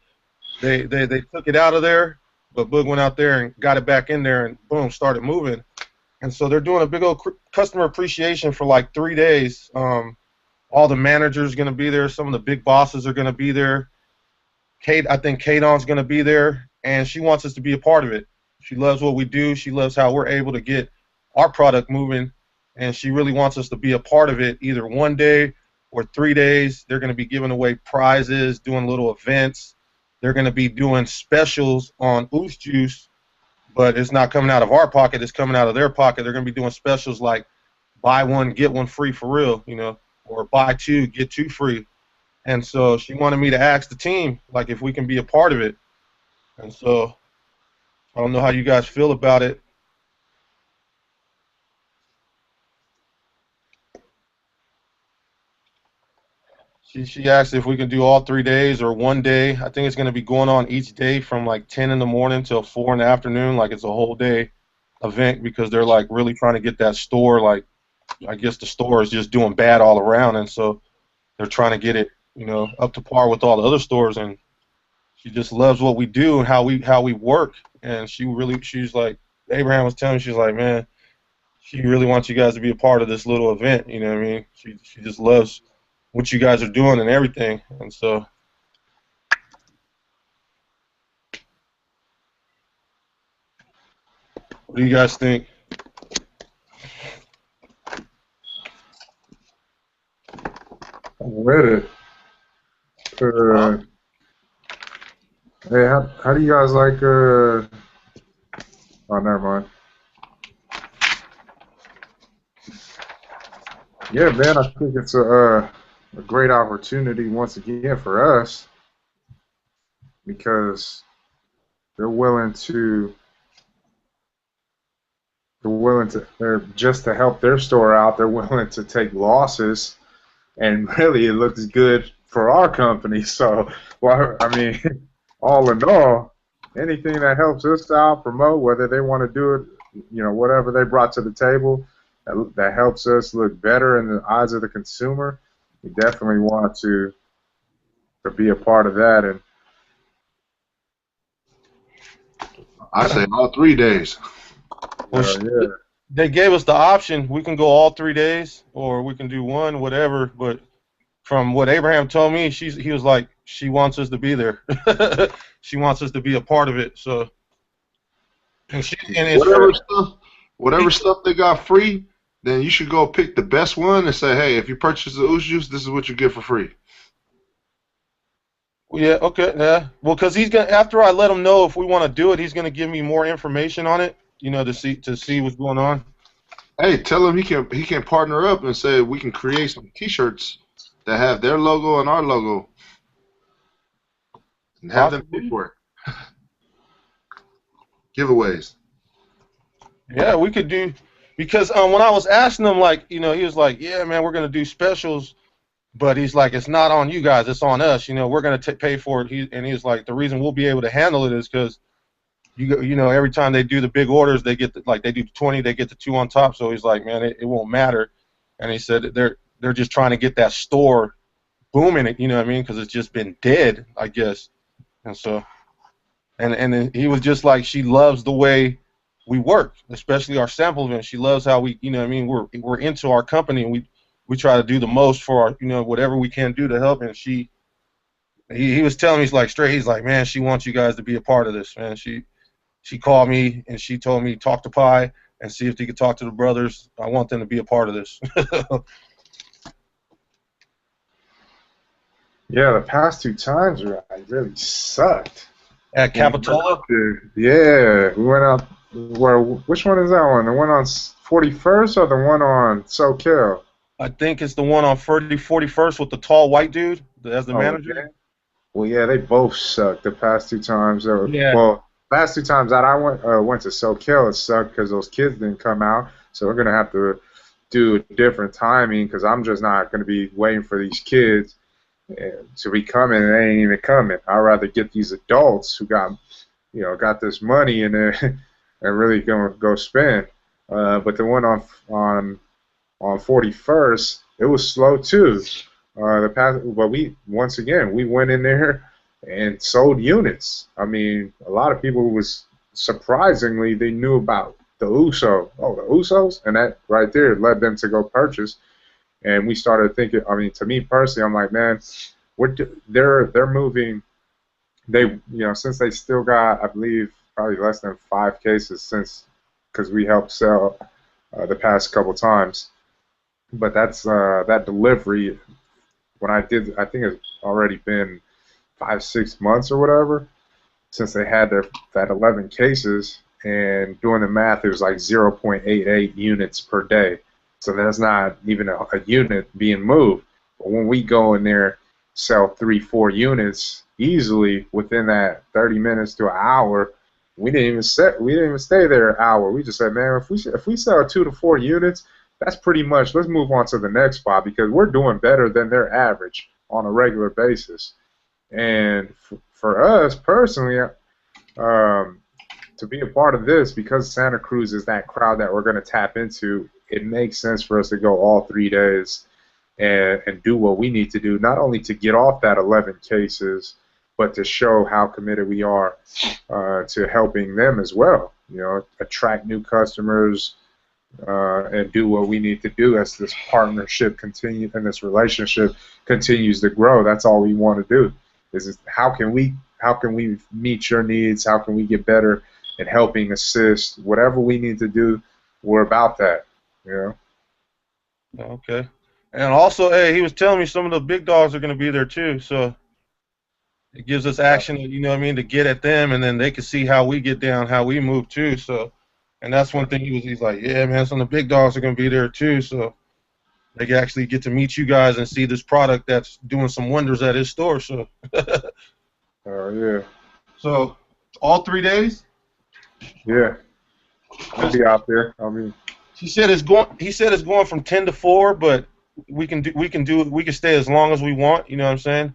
they took it out of there, but Boog went out there and got it back in there, and boom, started moving. And so they're doing a big old customer appreciation for like 3 days. All the managers are going to be there. Some of the big bosses are going to be there. I think Kadon's going to be there, and she wants us to be a part of it. She loves what we do. She loves how we're able to get our product moving, and she really wants us to be a part of it either 1 day or 3 days. They're going to be giving away prizes, doing little events. They're going to be doing specials on Ooze Juice, but it's not coming out of our pocket. It's coming out of their pocket. They're going to be doing specials like buy one, get one free for real, or buy two, get two free. And so she wanted me to ask the team, like, if we can be a part of it. And so I don't know how you guys feel about it. She asked if we can do all 3 days or 1 day. I think it's going to be going on each day from like 10 in the morning till 4 in the afternoon. Like it's a whole day event because they're like really trying to get that store. Like I guess the store is just doing bad all around, and so they're trying to get it, up to par with all the other stores. And she just loves what we do and how we work. And she's like, Abraham was telling me, she's like, man, she really wants you guys to be a part of this little event. You know what I mean? She just loves what you guys are doing and everything. And so what do you guys think? I'm with it. Hey, how do you guys like? Oh, never mind. Yeah, man, I think it's a great opportunity once again for us because they're just to help their store out. They're willing to take losses, and really, it looks good for our company. So, well, I mean, all in all, anything that helps us out, promote, whether they want to do it, whatever they brought to the table, that helps us look better in the eyes of the consumer. We definitely want to be a part of that. And I say all 3 days. yeah. They gave us the option. We can go all 3 days, or we can do one, whatever. But from what Abraham told me, he was like, she wants us to be there. She wants us to be a part of it. So, whatever stuff they got free, then you should go pick the best one and say, hey, if you purchase the Ooze Juice, this is what you get for free. Yeah, okay, yeah. Well, because he's gonna, after I let him know if we want to do it, he's gonna give me more information on it, to see what's going on. Hey, tell him he can partner up and say we can create some T-shirts that have their logo and our logo, and have them pay for it. Giveaways. Yeah, we could do, because when I was asking him, like, he was like, yeah, man, we're gonna do specials. But he's like, it's not on you guys, it's on us. We're going to pay for it. And he's like, the reason we'll be able to handle it is because, every time they do the big orders, they get they do 20, they get the 2 on top. So he's like, man, it won't matter. And he said they're just trying to get that store booming. You know what I mean? Because it's just been dead, I guess. And so, and then he was just like, she loves the way we work, especially our sample event. She loves how we, we're into our company, and we try to do the most for our, whatever we can do to help, and she he was telling me, he's like straight. He's like, man, she wants you guys to be a part of this, man. She called me and she told me talk to Pi and see if he could talk to the brothers. I want them to be a part of this. Yeah, the past 2 times really sucked. At Capitola? Yeah, we went out. Where? Which one is that one? The one on 41st or the one on SoCal? I think it's the one on 41st with the tall white dude as the manager. Okay. Well, yeah, they both sucked the past 2 times. Yeah. Well, last 2 times that I went to SoCal, it sucked because those kids didn't come out. So we're gonna have to do a different timing because I'm just not gonna be waiting for these kids to be coming and they ain't even coming. I'd rather get these adults who got this money and and really gonna go spend. But the one on 41st, it was slow too. But we went in there and sold units. I mean, a lot of people was surprisingly they knew about the Usos, and that right there led them to go purchase. And we started thinking. I mean, to me personally, I'm like, man, they're moving. They since they still got, I believe, probably less than 5 cases because we helped sell the past couple times. But that's that delivery. When I think it's already been 5-6 months or whatever since they had that 11 cases, and doing the math, it was like 0.88 units per day. So that's not even a unit being moved. But when we go in there, sell 3-4 units easily within that 30 minutes to an hour, we didn't even stay there an hour. We just said, man, if we sell 2 to 4 units, that's pretty much. Let's move on to the next spot because we're doing better than their average on a regular basis. And for us personally, to be a part of this, because Santa Cruz is that crowd that we're going to tap into, it makes sense for us to go all 3 days and do what we need to do, not only to get off that 11 cases, but to show how committed we are to helping them as well. Attract new customers and do what we need to do as this partnership continues and this relationship continues to grow. That's all we want to do. Is how can we meet your needs? How can we get better in helping assist? Whatever we need to do, we're about that. Okay. And also, hey, he was telling me some of the big dogs are going to be there too, so it gives us action, to get at them, and then they can see how we get down, how we move too. So, and that's one thing he's like, yeah, man, some of the big dogs are going to be there too, so they can actually get to meet you guys and see this product that's doing some wonders at his store. So, oh yeah. So, all 3 days? Yeah. I'll be out there. He said it's going from 10 to 4, but we can stay as long as we want. You know what I'm saying?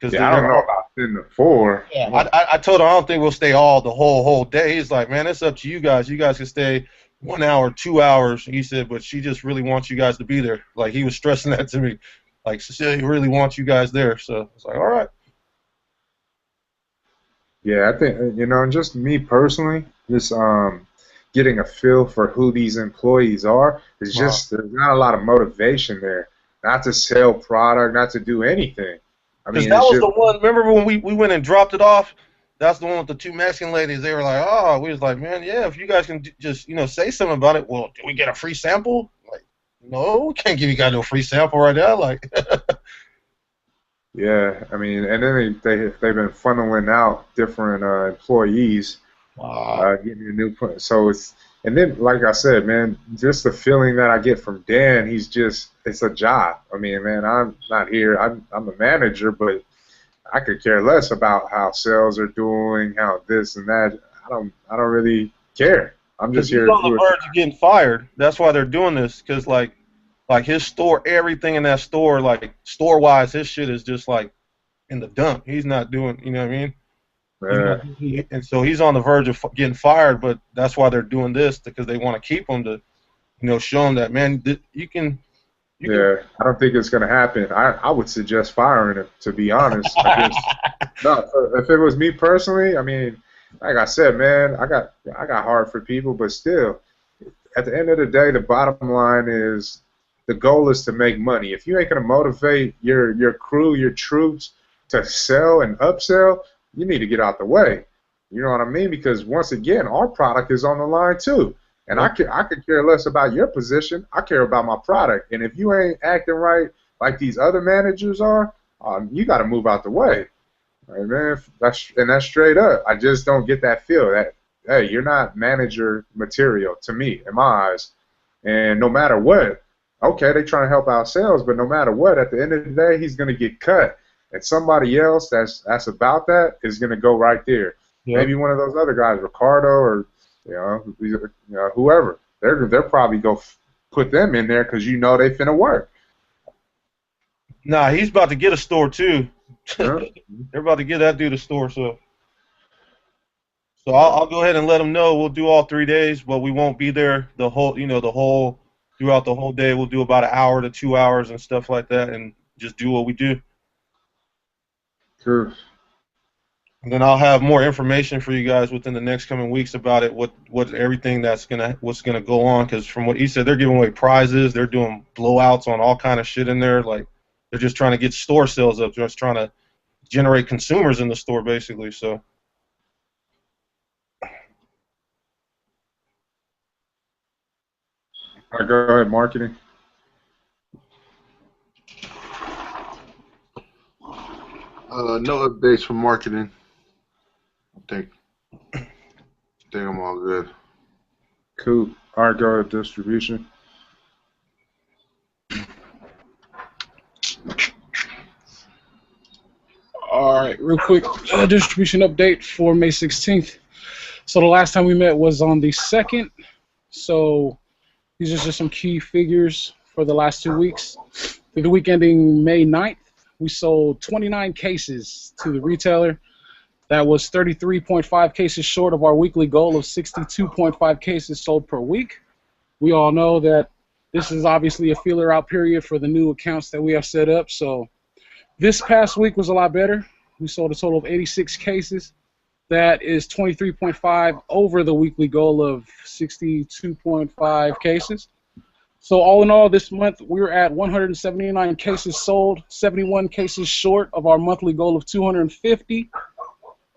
Yeah, I don't know about 10 to 4. Yeah, I told him I don't think we'll stay the whole day. He's like, man, it's up to you guys. You guys can stay 1 hour, 2 hours. He said, but she just really wants you guys to be there. Like, he was stressing that to me. Like, Cecilia really wants you guys there. So it's like, all right. Yeah, I think just me personally, just getting a feel for who these employees are is just there's not a lot of motivation there, not to sell product, not to do anything. I mean, that was the one. Remember when we went and dropped it off? That's the one with the 2 Mexican ladies. They were like, oh, we was like, man, yeah, if you guys can just say something about it. Well, do we get a free sample? Like, no, we can't give you guys no free sample right now. Like. Yeah, I mean, and then they've been funneling out different employees, getting a new. So and then like I said, man, just the feeling that I get from Dan, it's a job. I mean, man, I'm not here. I'm a manager, but I could care less about how sales are doing, how this and that. I don't really care. I'm just here. He's on the verge of getting fired. That's why they're doing this, because like his store, everything in that store, like store-wise, his shit is just like in the dump. He's not doing, you know what I mean? And so he's on the verge of getting fired, but that's why they're doing this, because they want to keep him to, show him that, man, you can. I don't think it's going to happen. I would suggest firing him, to be honest. No, if it was me personally, I mean, like I said, man, I got heart for people, but still, at the end of the day, the bottom line is, the goal is to make money. If you ain't going to motivate your crew, your troops, to sell and upsell, you need to get out the way. You know what I mean? Because once again, our product is on the line too. And I could care less about your position. I care about my product. And if you ain't acting right like these other managers are, you got to move out the way. Right, man? That's straight up. I just don't get that feel that, hey, you're not manager material to me, in my eyes. And no matter what, okay, they trying to help out sales, but no matter what, at the end of the day, he's going to get cut. And somebody else that's about that is going to go right there. Yep. Maybe one of those other guys, Ricardo or whoever. They'll probably go put them in there because they finna work. Nah, he's about to get a store too. They're about to get that dude a store, so I'll go ahead and let them know we'll do all 3 days, but we won't be there throughout the whole day. We'll do about an hour to 2 hours and stuff like that, and just do what we do. Sure. And then I'll have more information for you guys within the next coming weeks about it, what everything what's gonna go on. Because from what he said, they're giving away prizes, they're doing blowouts on all kind of shit in there. Like they're just trying to get store sales up. They're just trying to generate consumers in the store, basically. So. All right, go ahead, marketing. No updates for marketing. I think I'm all good. Cool. All right, go ahead, distribution. All right, real quick distribution update for May 16th. So the last time we met was on the 2nd. So these are just some key figures for the last 2 weeks. For the week ending May 9th, we sold 29 cases to the retailer. That was 33.5 cases short of our weekly goal of 62.5 cases sold per week. We all know that this is obviously a feeler out period for the new accounts that we have set up. So this past week was a lot better. We sold a total of 86 cases. That is 23.5 over the weekly goal of 62.5 cases. So all in all, this month we're at 179 cases sold, 71 cases short of our monthly goal of 250.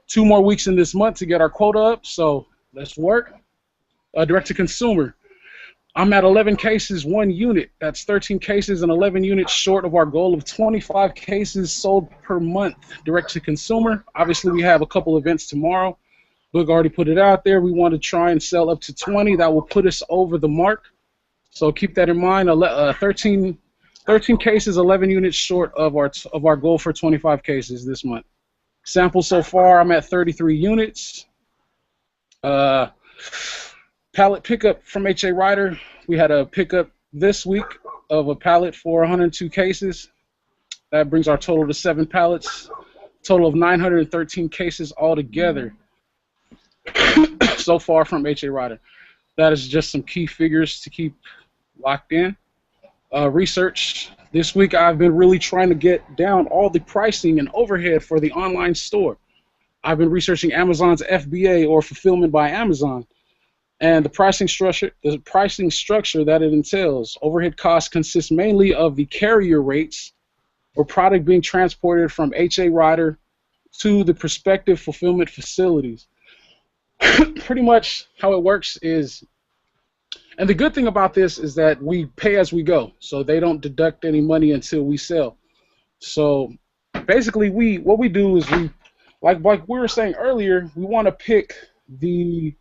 2 more weeks in this month to get our quota up, so let's work. Direct to consumer, I'm at 11 cases, 1 unit. That's 13 cases and 11 units short of our goal of 25 cases sold per month. Direct to consumer, obviously we have a couple events tomorrow. Boog already put it out there. We want to try and sell up to 20. That will put us over the mark. So keep that in mind. 13 cases, 11 units short of our goal for 25 cases this month. Sample so far, I'm at 33 units. Pallet pickup from H.A. Ryder. We had a pickup this week of a pallet for 102 cases. That brings our total to 7 pallets. Total of 913 cases altogether so far from H.A. Ryder. That is just some key figures to keep locked in. Research. This week I've been really trying to get down all the pricing and overhead for the online store. I've been researching Amazon's FBA, or fulfillment by Amazon, and the pricing structure that it entails. Overhead costs consist mainly of the carrier rates or product being transported from H.A. Ryder to the prospective fulfillment facilities. Pretty much how it works is, and the good thing about this is that we pay as we go, so they don't deduct any money until we sell. So basically, what we do is like we were saying earlier, we want to pick the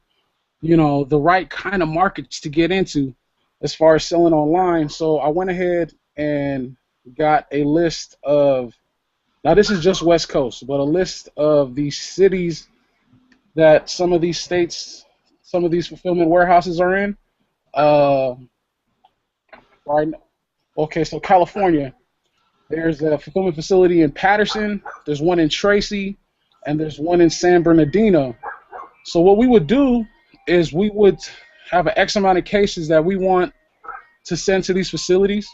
right kind of markets to get into as far as selling online. So I went ahead and got a list of, now this is just West Coast, but a list of the cities that some of these states, some of these fulfillment warehouses are in. Right. Okay, so California, there's a fulfillment facility in Patterson, there's one in Tracy, and there's one in San Bernardino. So what we would do is we would have an X amount of cases that we want to send to these facilities.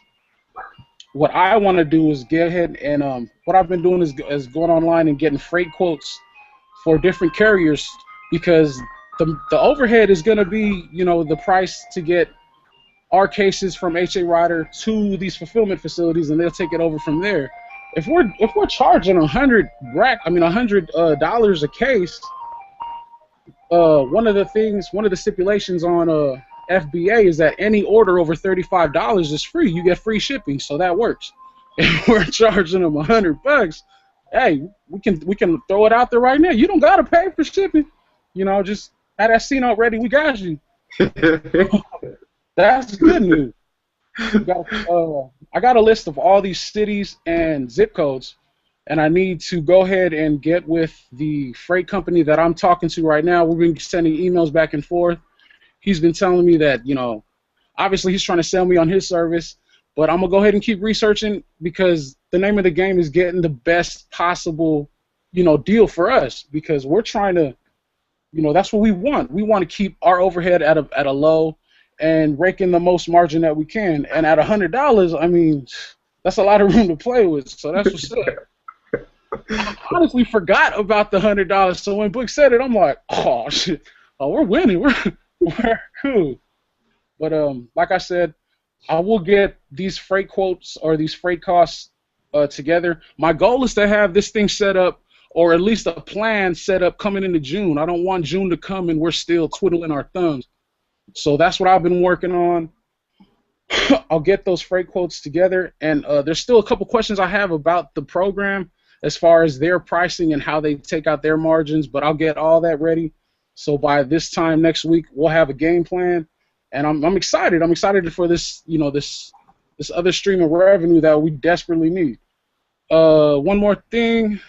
What I want to do is get ahead and what I've been doing is going online and getting freight quotes for different carriers, because the overhead is going to be, the price to get our cases from H.A. Ryder to these fulfillment facilities, and they'll take it over from there. if we're charging $100 a case, one of the stipulations on FBA is that any order over $35 is free. You get free shipping, so that works. If we're charging them $100, hey, we can throw it out there right now. You don't gotta pay for shipping. You know, just have that scene already. We got you. That's good news. I got a list of all these cities and zip codes, and I need to go ahead and get with the freight company that I'm talking to right now. We've been sending emails back and forth. He's been telling me that, you know, obviously he's trying to sell me on his service, but I'm going to go ahead and keep researching because the name of the game is getting the best possible, you know, deal for us because we're trying to, you know, that's what we want. We want to keep our overhead at a low and rake in the most margin that we can. And at $100, I mean, that's a lot of room to play with. So that's what's up. I honestly forgot about the $100. So when Book said it, I'm like, oh shit, oh we're winning, we're cool. But like I said, I will get these freight quotes or these freight costs together. My goal is to have this thing set up, or at least a plan set up coming into June. I don't want June to come and we're still twiddling our thumbs. So that's what I've been working on. I'll get those freight quotes together, and there's still a couple questions I have about the program as far as their pricing and how they take out their margins, but I'll get all that ready. So by this time next week, we'll have a game plan, and I'm excited. I'm excited for this, you know, this other stream of revenue that we desperately need. One more thing.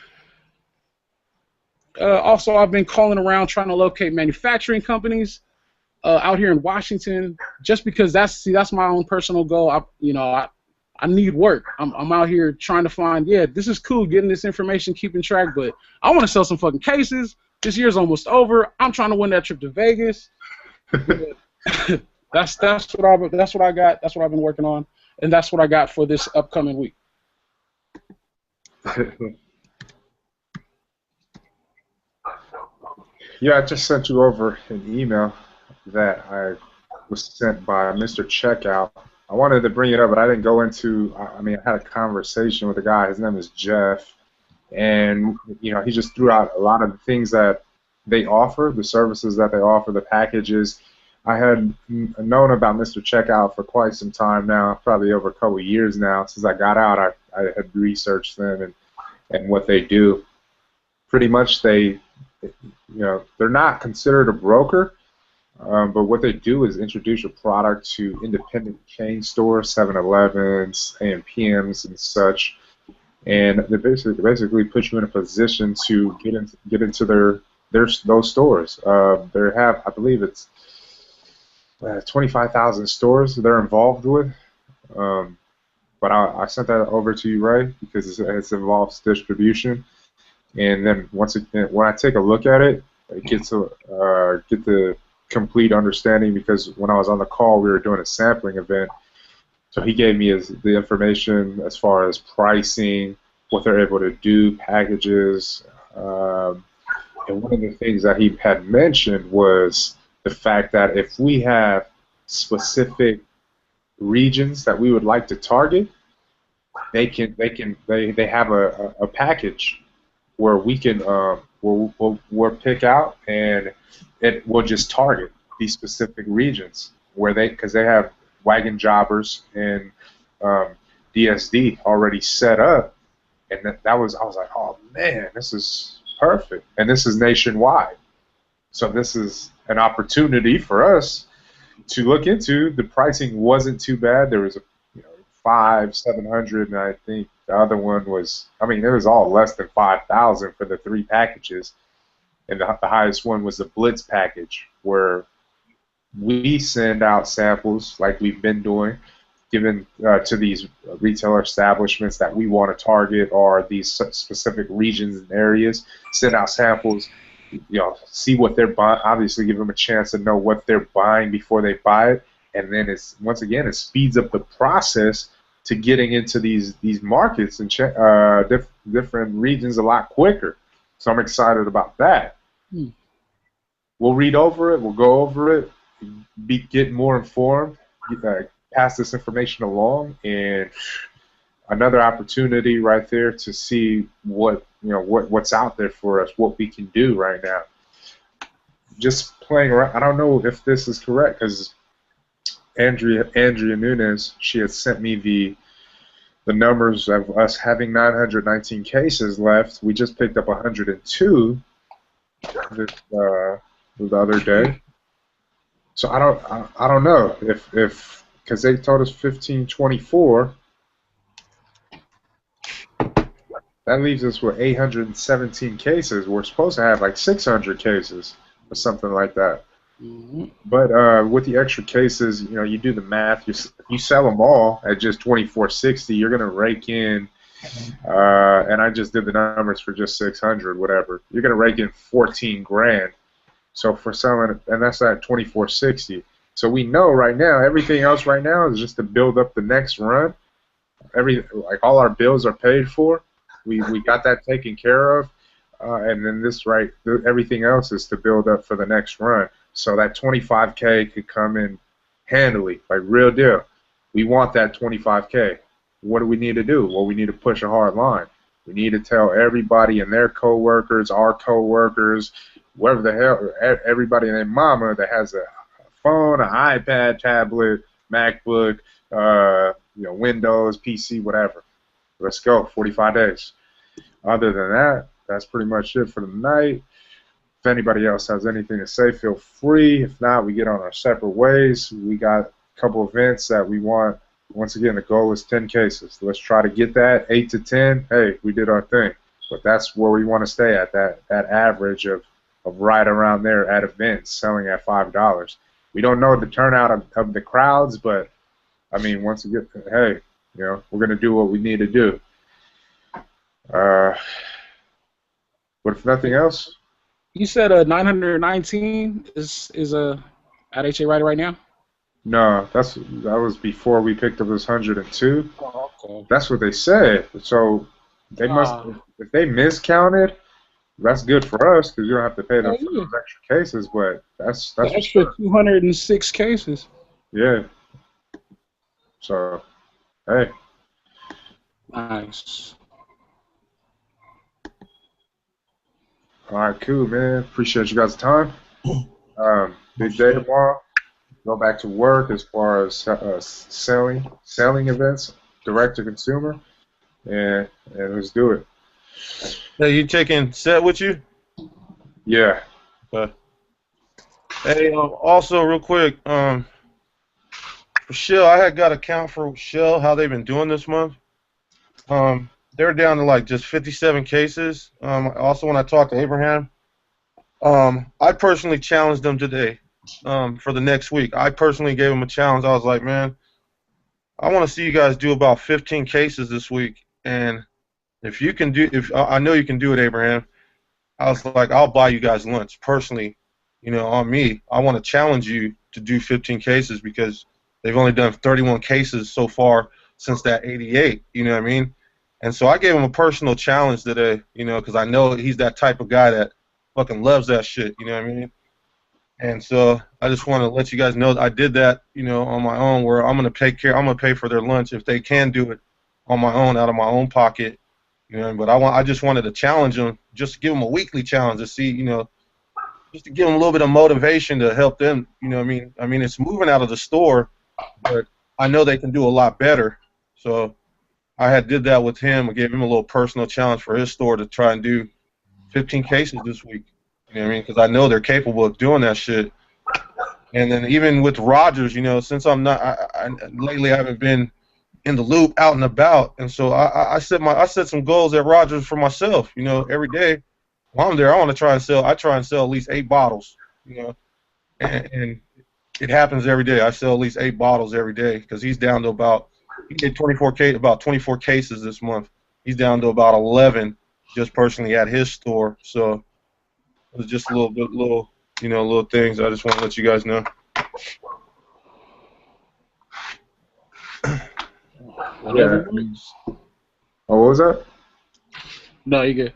Also, I've been calling around trying to locate manufacturing companies out here in Washington, just because that's my own personal goal. I need work. I'm out here trying to find, yeah, this is cool getting this information, keeping track, but I want to sell some fucking cases. This year's almost over. I'm trying to win that trip to Vegas. That's what I got. That's what I've been working on, and that's what I got for this upcoming week. Yeah, I just sent you over an email that I was sent by Mr. Checkout. I wanted to bring it up, but I didn't go into. I mean, I had a conversation with a guy. His name is Jeff, and you know, he just threw out a lot of the things that they offer, the services that they offer, the packages. I had known about Mr. Checkout for quite some time now, probably over a couple of years now. Since I got out, I had researched them and what they do. Pretty much, they're not considered a broker. But what they do is introduce your product to independent chain stores, 7-Elevens, AMPMs, and such, and they basically put you in a position to get into those stores. They have, I believe it's 25,000 stores they're involved with. But I sent that over to you, Ray, because it involves distribution. And then once again, when I take a look at it, I get the complete understanding, because when I was on the call, we were doing a sampling event. So he gave me the information as far as pricing, what they're able to do, packages. And one of the things that he had mentioned was the fact that if we have specific regions that we would like to target, they have a package where we can we'll pick out, and it will just target these specific regions because they have wagon jobbers and DSD already set up, and I was like, oh man, this is perfect, and this is nationwide. So this is an opportunity for us to look into. The pricing wasn't too bad. There was a 700, and I think the other one was, I mean, it was all less than 5,000 for the 3 packages, and the highest one was the Blitz package, where we send out samples like we've been doing, given to these retailer establishments that we want to target, or these specific regions and areas. Send out samples, see what they're buying. Obviously, give them a chance to know what they're buying before they buy it, and then it speeds up the process to getting into these markets and different regions a lot quicker. So I'm excited about that. We'll read over it. We'll go over it. Get more informed. Pass this information along, and another opportunity right there to see what's out there for us, what we can do right now. Just playing around. I don't know if this is correct because Andrea Nunes, she had sent me the numbers of us having 919 cases left. We just picked up 102 the other day. So I don't know if because they told us 1524. That leaves us with 817 cases. We're supposed to have like 600 cases or something like that. Mm-hmm. But with the extra cases, you do the math. You sell them all at just $24.60. You're gonna rake in, and I just did the numbers for just 600, whatever. You're gonna rake in 14 grand. So for selling, and that's at $24.60. So we know right now, everything else right now is just to build up the next run. Like all our bills are paid for. We got that taken care of, and then everything else is to build up for the next run. So that 25K could come in handily, like real deal. We want that 25K. What do we need to do? Well, we need to push a hard line. We need to tell everybody and their coworkers, our coworkers, whoever the hell, everybody and their mama that has a phone, an iPad, tablet, MacBook, Windows, PC, whatever. Let's go, 45 days. Other than that, that's pretty much it for the night. If anybody else has anything to say, feel free. If not, we get on our separate ways. We got a couple events that we want. Once again, the goal is 10 cases. Let's try to get that, 8 to 10. Hey, we did our thing. But that's where we want to stay at, that average of right around there at events, selling at $5. We don't know the turnout of the crowds, but, I mean, once again, hey, we're going to do what we need to do. But if nothing else, You said 919 is at HA right now? no, that was before we picked up this 102. Oh, okay. That's what they said. So they must, if they miscounted, that's good for us because you don't have to pay them for those extra cases. But that's the extra 206 cases. Yeah. So, hey. Nice. All right, cool, man. Appreciate you guys' time. Big day tomorrow. Go back to work as far as selling events, direct to consumer, and let's do it. Hey, you taking Set with you? Yeah. Hey, also real quick, for Shell, I had got a count for Shell how they've been doing this month. They're down to like just 57 cases. Also, when I talked to Abraham, I personally challenged them today for the next week. I personally gave them a challenge. I was like, man, I want to see you guys do about 15 cases this week, and if you can do, I know you can do it, Abraham. I was like, I'll buy you guys lunch personally. On me, I want to challenge you to do 15 cases because they've only done 31 cases so far since that 88. You know what I mean? And so I gave him a personal challenge today, because I know he's that type of guy that fucking loves that shit, you know what I mean? And so I just want to let you guys know that I did that, on my own, where I'm gonna pay for their lunch if they can do it on my own, out of my own pocket, But I just wanted to challenge them, just to give them a weekly challenge to see, just to give them a little bit of motivation to help them, you know what I mean? I mean, it's moving out of the store, but I know they can do a lot better, so. I did that with him. I gave him a little personal challenge for his store to try and do 15 cases this week. You know what I mean? Because I know they're capable of doing that shit. And then even with Rogers, since I'm not, lately I haven't been in the loop, out and about, and so I set some goals at Rogers for myself. Every day while I'm there, I try and sell at least 8 bottles. And it happens every day. I sell at least 8 bottles every day because he's down to he did 24 cases this month. He's down to about 11 just personally at his store. So it was just little things. I just want to let you guys know. Yeah. Oh, what was that? No, you good.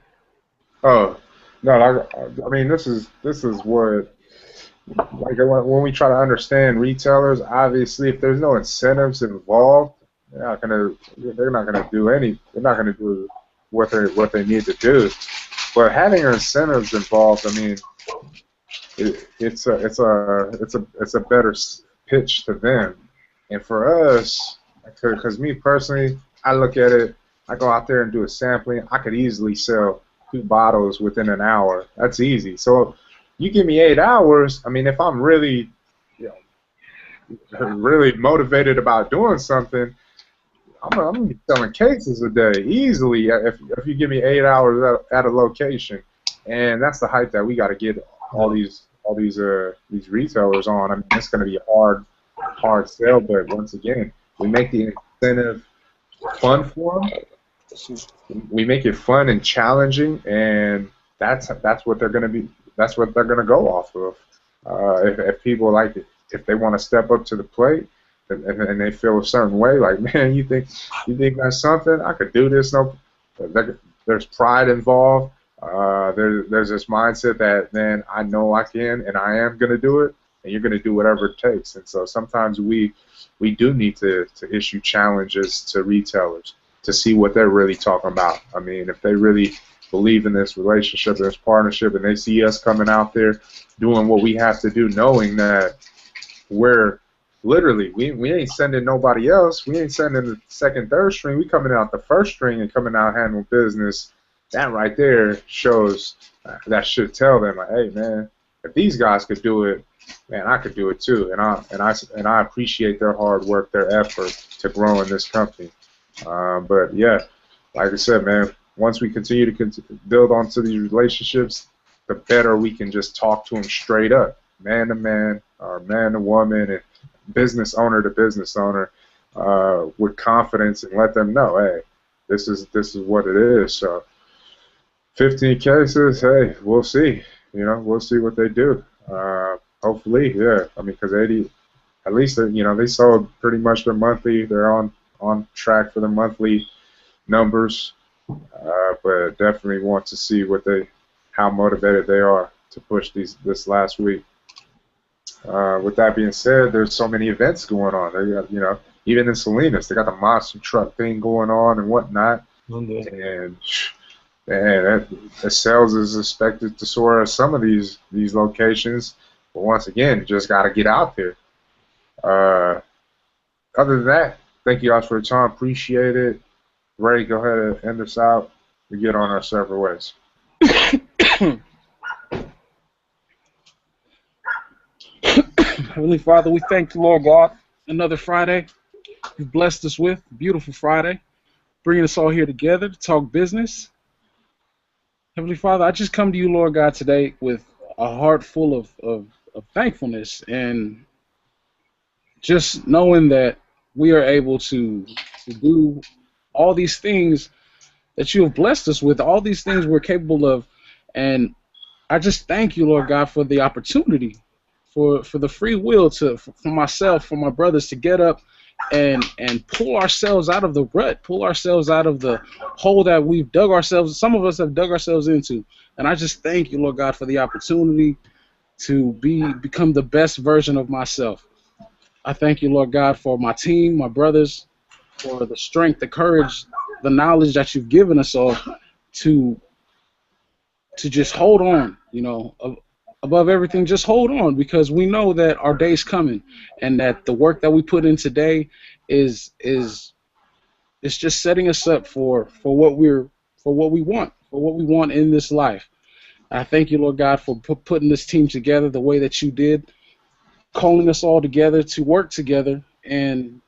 Oh, no. I mean, this is what. Like when we try to understand retailers, obviously, if there's no incentives involved, they're not gonna do what they need to do. But having incentives involved, I mean, it's a better pitch to them. And for us, because me personally, I look at it, I go out there and do a sampling. I could easily sell 2 bottles within an hour. That's easy. So you give me 8 hours. I mean, if I'm really, really motivated about doing something, I'm gonna be selling cases a day easily. If you give me 8 hours at a location, and that's the hype that we got to get all these retailers on. I mean, it's gonna be a hard sell, but once again, we make the incentive fun for them. We make it fun and challenging, and that's what they're gonna be. That's what they're gonna go off of. If people like it, if they want to step up to the plate, and they feel a certain way, like, man, you think that's something? I could do this. No, there's pride involved. There's this mindset that, man, I know I can, and I am gonna do it, and you're gonna do whatever it takes. And so sometimes we do need to issue challenges to retailers to see what they're really talking about. I mean, if they really believe in this relationship, this partnership, and they see us coming out there doing what we have to do, knowing that we're literally, we ain't sending nobody else. We ain't sending the second, third string. We coming out the first string and coming out handling business. That right there shows, that should tell them, like, hey, man, if these guys could do it, man, I could do it too. And I appreciate their hard work, their effort to grow in this company. But yeah, like I said, man, once we continue to build onto these relationships, the better we can just talk to them straight up, man to man, or man to woman, and business owner to business owner, with confidence, and let them know, hey, this is what it is. So 15 cases, hey, we'll see. We'll see what they do. Hopefully, yeah. I mean, because 80, at least they sold pretty much their monthly. They're on track for the monthly numbers, but definitely want to see how motivated they are to push this last week. With that being said, there's so many events going on. They got, even in Salinas, they got the monster truck thing going on and whatnot. And man, the sales is expected to soar at some of these locations. But once again, you just got to get out there. Other than that, thank you guys for your time. Appreciate it. Ray, go ahead and end us out. We get on our separate ways. Heavenly Father, we thank you, Lord God, another Friday you've blessed us with, a beautiful Friday, bringing us all here together to talk business. Heavenly Father, I just come to you, Lord God, today with a heart full of thankfulness, and just knowing that we are able to do all these things that you have blessed us with, all these things we're capable of. And I just thank you, Lord God, for the opportunity, for the free will for myself, for my brothers to get up and pull ourselves out of the rut, pull ourselves out of the hole that we've dug ourselves, some of us have dug ourselves into. And I just thank you, Lord God, for the opportunity to become the best version of myself. I thank you, Lord God, for my team, my brothers, for the strength, the courage, the knowledge that you've given us all to just hold on, above everything, just hold on, because we know that our day's coming, and that the work that we put in today is just setting us up for what we want in this life. I thank you, Lord God, for putting this team together the way that you did, calling us all together to work together and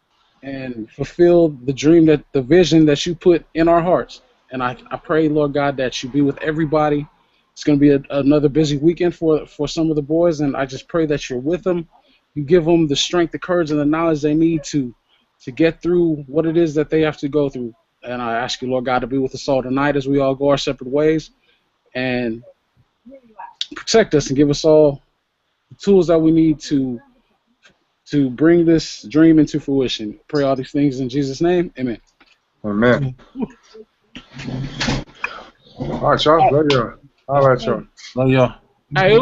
fulfill the vision that you put in our hearts. And I pray, Lord God, that you be with everybody. It's going to be another busy weekend for some of the boys, and I just pray that you're with them. You give them the strength, the courage, and the knowledge they need to get through what it is that they have to go through. And I ask you, Lord God, to be with us all tonight as we all go our separate ways, and protect us and give us all the tools that we need to bring this dream into fruition. Pray all these things in Jesus' name. Amen. Amen. All right, y'all. Love y'all. All right, y'all. Hey,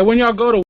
when y'all go to